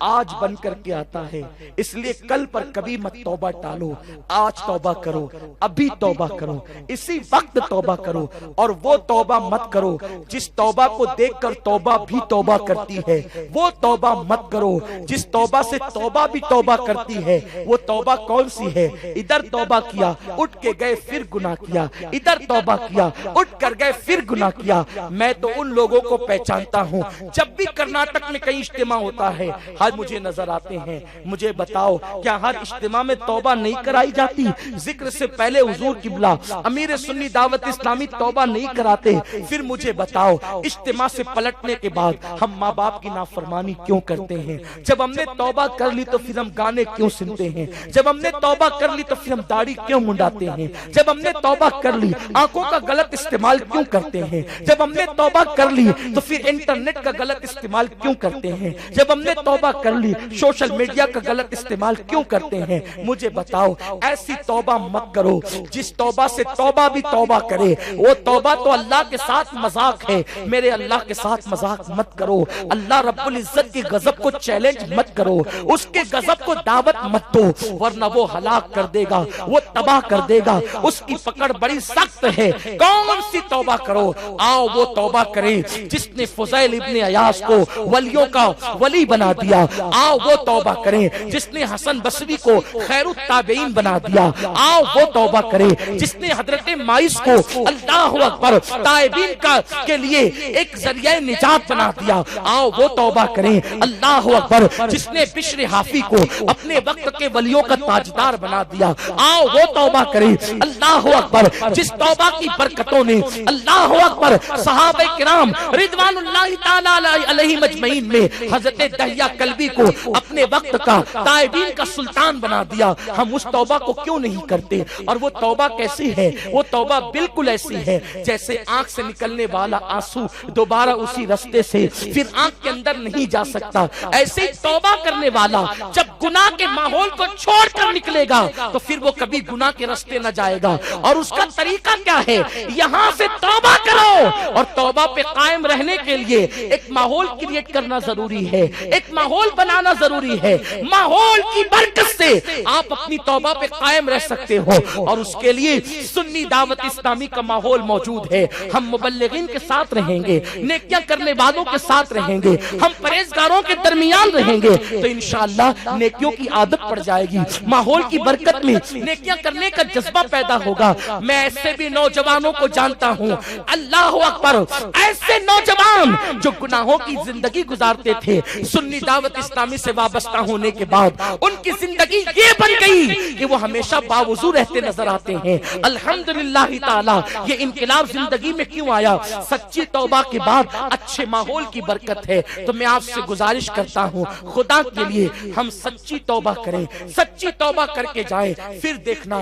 [SPEAKER 2] आज बन करके आता है। इसलिए कल पर कभी मत तौबा टालो, आज तौबा करो, अभी तौबा करो, इसी वक्त तौबा करो। और वो तौबा मत करो जिस तौबा को देखकर तौबा भी तौबा करती है। वो तौबा मत करो जिस तौबा से तौबा भी तौबा करती है। वो तौबा कौन सी है? इधर तौबा किया, उठ के गए, फिर गुनाह किया, इधर तौबा किया, उठ कर गए फिर गुनाह किया। मैं तो उन लोगों को पहचानता हूँ, जब भी कर्नाटक में कहीं इज्तिमा होता है आज मुझे नजर आते हैं। मुझे बताओ क्या हर इज्तिमा में तौबा नहीं कराई जाती? जिक्र से पहले हुजूर किबला अमीर सुन्नी दावत इस्लामी तौबा नहीं कराते? फिर मुझे बताओ इज्तिमा से पलटने के बाद हम माँ बाप की नाफरमानी क्यों करते हैं? जब हमने तौबा कर ली तो फिर हम गाने क्यों सुनते हैं? जब हमने तौबा कर ली तो फिर हम दाढ़ी क्यों मुंडाते हैं? जब हमने तौबा कर ली आंखों का गलत इस्तेमाल क्यों करते हैं? जब हमने तौबा कर ली तो फिर इंटरनेट का गलत इस्तेमाल क्यों करते हैं? जब हमने तौबा कर ली सोशल मीडिया का गलत इस्तेमाल क्यों करते हैं? मुझे बताओ ऐसी तौबा मत करो। जिस तौबा से तौबा भी तौबा करे वो तौबा तो अल्लाह के साथ मजाक है। मेरे अल्लाह के साथ मजाक मत करो। अल्लाह रब्बुल इज्जत के गजब को चैलेंज मत करो, उसके गजब को दावत मत दो, वरना वो हलाक कर देगा, वो तबाह कर देगा। उसकी पकड़ बड़ी सख्त है। कौन सी तौबा करो? आओ वो तौबा करें जिसने फुज़ैल इब्ने अयास को वलियों का वली बना दिया। आओ वो तौबा करें जिसने हसन बसरी को खैरुत ताबईन बना दिया। आओ वो तौबा करें जिसने हजरत माइस को अल्लाहु अकबर ताइबीन का के लिए एक जरिया निजात बना दिया। आओ वो तौबा करें अल्लाहु अकबर जिसने बिश्र हाफी को अपने वक्त के वलियों का ताजदार बना दिया। आओ वो तौबा करें अल्लाहु अकबर जिस तौबा की बरकतों ने अल्लाहु अकबर सहाबे किराम रिदवानुल्लाहि ताला अलैहिम अजमईन में हजरत दहिया कल्बी को अपने वक्त का ताइबीन का सुल्तान बना दिया। हम उस तौबा को क्यों नहीं करते? और वो तौबा कैसी है? वो तौबा बिल्कुल ऐसी है जैसे आंख से निकलने वाला आंसू दोबारा उसी रास्ते से फिर आंख के अंदर नहीं जा सकता। ऐसे ही तौबा करने वाला जब गुनाह के माहौल को छोड़कर निकलेगा तो फिर वो कभी गुनाह के रास्ते न जाएगा। और उसका तरीका क्या है? यहाँ से तौबा करो। और तौबा पे कायम रहने के लिए एक माहौल क्रिएट करना जरूरी है, एक माहौल बनाना जरूरी है। माहौल की बरकत से आप अपनी तौबा पे कायम रह सकते हो। और उसके लिए सुन्नी दावत इस्लामी का माहौल मौजूद है। हम मुबल्लिगीन के साथ रहेंगे, नेकियां करने वालों के साथ रहेंगे, हम परहेजगारों के दरमियान रहेंगे तो इंशाअल्लाह नेकियों की आदत पड़ जाएगी। माहौल की बरकत में नेकियां करने का जज्बा पैदा होगा। मैं ऐसे भी नौजवानों को जानता हूँ, अल्लाह अकबर, ऐसे नौजवान जो गुनाहों की जिंदगी गुजारते थे, सुन्नी दावत इस्लामी से वाबस्ता होने के बाद उनकी जिंदगी ये बन गई कि वो हमेशा बावजू रहते नजर आते हैं। अल्हम्दुलिल्लाह ताला ये इनकलाब जिंदगी में क्यों आया? सच्ची तौबा के बाद अच्छे माहौल की बरकत है। तो मैं आपसे गुजारिश करता हूँ खुदा के लिए हम सच्ची तौबा करें, सच्ची तौबा करके जाएं। फिर देखना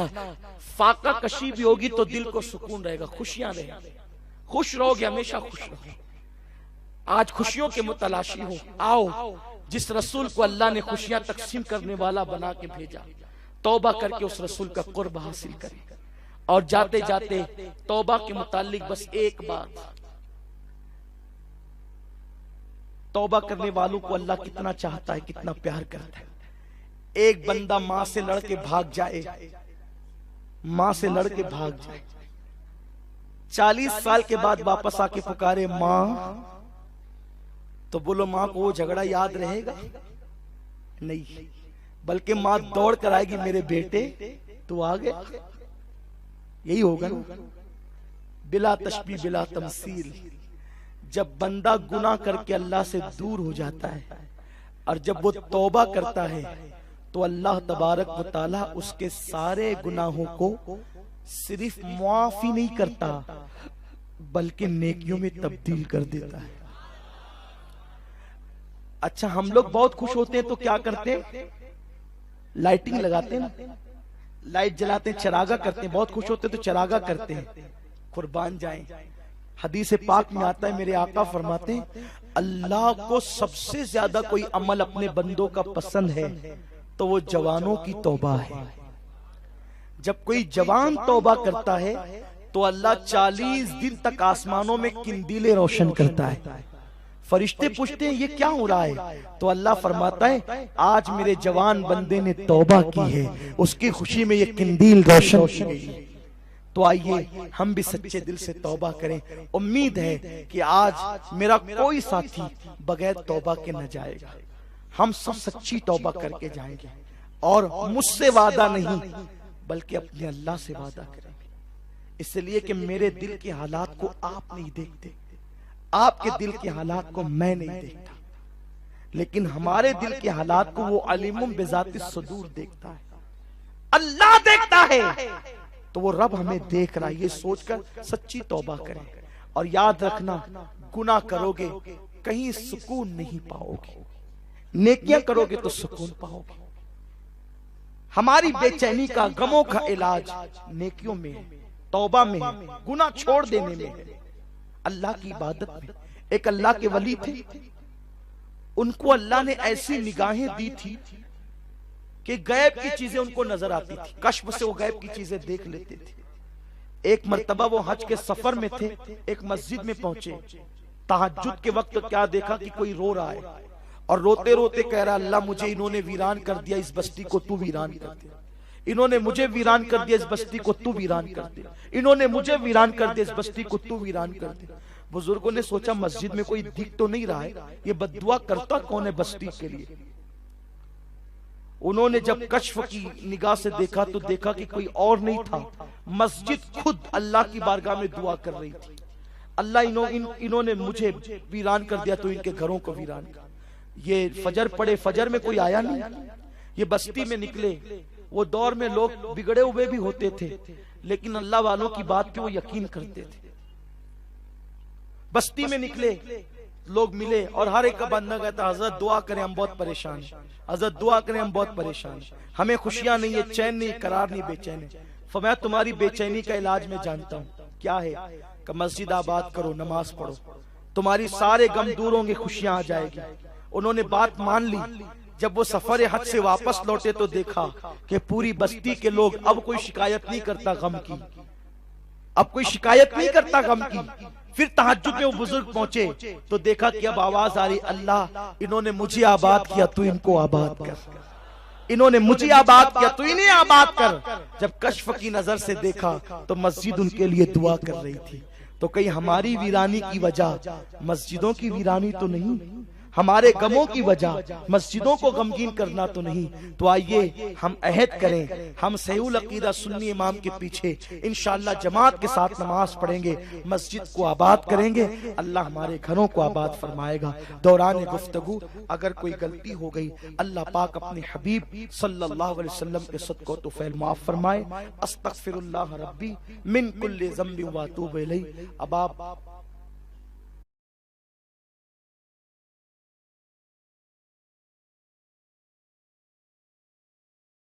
[SPEAKER 2] फाका कशी भी होगी तो दिल को सुकून रहेगा, खुशियां रहेंगी, खुश रहोगे, हमेशा खुश रहोगे। आज खुशियों के मुतलाशी हो। आओ जिस रसूल को अल्लाह ने खुशियां तकसीम करने वाला बना के भेजा, तौबा करके उस रसूल का कुर्ब हासिल करें। और जाते जाते तौबा के मुतालिक बस एक बात, तौबा करने वालों को अल्लाह कितना चाहता है, कितना प्यार करता है। एक बंदा मां से लड़के भाग जाए, मां से लड़के भाग जाए, 40 साल के बाद वापस आके पुकारे मां, तो बोलो मां को वो झगड़ा याद रहेगा? नहीं, बल्कि मां दौड़ कर आएगी, मेरे बेटे तू आ गया। यही होगा ना, बिला तशबीह बिला तमसील। जब बंदा गुनाह करके अल्लाह से दूर हो जाता है और जब वो तौबा करता है तो अल्लाह तबारक व तआला उसके सारे गुनाहों को सिर्फ मुआफी नहीं करता बल्कि नेकियों में तब्दील कर देता है। अच्छा, हम लोग बहुत खुश होते हैं तो क्या करते हैं? लाइटिंग लगाते हैं ना, लाइट जलाते हैं, चरागा करते हैं। बहुत खुश होते हैं तो चरागा करते हैं। कुर्बान जाएं, हदीस पाक में आता है, मेरे आका फरमाते हैं अल्लाह को सबसे ज्यादा कोई अमल अपने बंदों का पसंद है तो वो जवानों की तौबा है। जब कोई जवान तौबा करता है तो अल्लाह 40 दिन तक आसमानों में किंदीले रोशन करता है। फरिश्ते पूछते हैं ये क्या हो रहा है? तो अल्लाह फरमाता है आज मेरे जवान बंदे ने तौबा की है, उसकी खुशी में ये किंदील रोशन की गई। तो आइए हम भी सच्चे दिल से तौबा करें। उम्मीद है कि आज मेरा कोई साथी बगैर तौबा के न जाएगा। हम सब सच्ची तौबा करके जाएंगे और मुझसे वादा नहीं बल्कि अपने अल्लाह से वादा करेंगे। इसलिए कि मेरे दिल के हालात को आप नहीं देखते, आपके दिल के हालात को मैं नहीं देखता, लेकिन हमारे दिल के हालात को वो अलीमुम बिज़ाति सुदूर देखता है, अल्लाह देखता है। तो वो रब हमें देख रहा है, ये सोचकर सच्ची तौबा करें। और याद रखना, गुनाह करोगे कहीं सुकून नहीं पाओगे, नेकियां करोगे तो सुकून पाओगे। हमारी बेचैनी का, गमों का इलाज नेकियों में है, तौबा में है, गुनाह छोड़ देने में है, अल्लाह की इबादत में। एक अल्लाह के वली थे, उनको अल्लाह ने ऐसी निगाहें दी थी कि गैब की चीजें उनको नजर आती थी, कश्फ से वो गैब की चीजें देख लेते थे। एक मर्तबा वो हज के सफर में थे, एक मस्जिद में पहुंचे, तहज्जुद के वक्त क्या देखा कि कोई रो रहा है और रोते रोते कह रहा, अल्लाह मुझे इन्होंने वीरान कर दिया, इस बस्ती को तू वीरान कर दे। इन्होंने मुझे वीरान कर दिया, इस बस्ती को तू वीरान कर दे। इन्होंने मुझे वीरान कर दिया, इस बस्ती को तू वीरान कर दे। बुजुर्गों ने सोचा मस्जिद में कोई दिख तो नहीं रहा है, ये बद्दुआ करता कौन है बस्ती के लिए। उन्होंने जब कश्फ की निगाह से देखा तो देखा कि कोई और नहीं था, मस्जिद खुद अल्लाह की बारगाह में दुआ कर रही थी, अल्लाह इन्होंने मुझे वीरान कर दिया तो इनके घरों को वीरान कर। ये फजर पड़े, फजर में कोई आया नहीं, ये बस्ती में निकले। वो दौर में लोग बिगड़े हुए भी होते थे, लेकिन अल्लाह वालों की बात पे वो यकीन करते थे। बस्ती में निकले, लोग मिले और हर एक का बंदा कहता, हजरत दुआ करें हम बहुत परेशान हैं, हजरत दुआ करें हम बहुत परेशान हैं, हमें खुशियां नहीं है, चैन नहीं, करार नहीं, बेचैन है। फरमाया तुम्हारी बेचैनी का इलाज मैं जानता हूँ, क्या है कि मस्जिद आबाद करो, नमाज पढ़ो, तुम्हारी सारे गम दूर होंगे, खुशियां आ जाएगी। उन्होंने बात मान ली। जब वो सफर हज से वापस लौटे तो देखा कि पूरी बस्ती के लोग, अब कोई शिकायत नहीं करता गम की, अब कोई शिकायत नहीं करता गम की। फिर तहज्जुद में वो बुजुर्ग पहुंचे तो देखा कि अब आवाज आ रही, अल्लाह इन्होंने मुझे आबाद किया, तू इनको आबाद कर, इन्होंने मुझे आबाद किया, तू इन्हें आबाद कर। जब कश्फ की नजर से देखा तो मस्जिद उनके लिए दुआ कर रही थी। तो कहीं हमारी वीरानी की वजह मस्जिदों की वीरानी तो नहीं, हमारे गमों की वजह मस्जिदों को गमगीन करना तो नहीं। तो आइए हम अहद करें, हम सहीहुल अकीदा सुन्नी इमाम के पीछे इंशाअल्लाह जमात के साथ नमाज पढ़ेंगे, मस्जिद को आबाद करेंगे, अल्लाह हमारे घरों को आबाद फरमाएगा। दौरान गुफ्तगू अगर कोई गलती हो गई, अल्लाह पाक अपने हबीब सल्लल्लाहु अलैहि वसल्लम के सदक़े तो फैल माफ फरमाए। अस्तगफिरुल्लाह रब्बी मिन कुल्ली ज़ंबि व अतूबु इलैहि। अब आप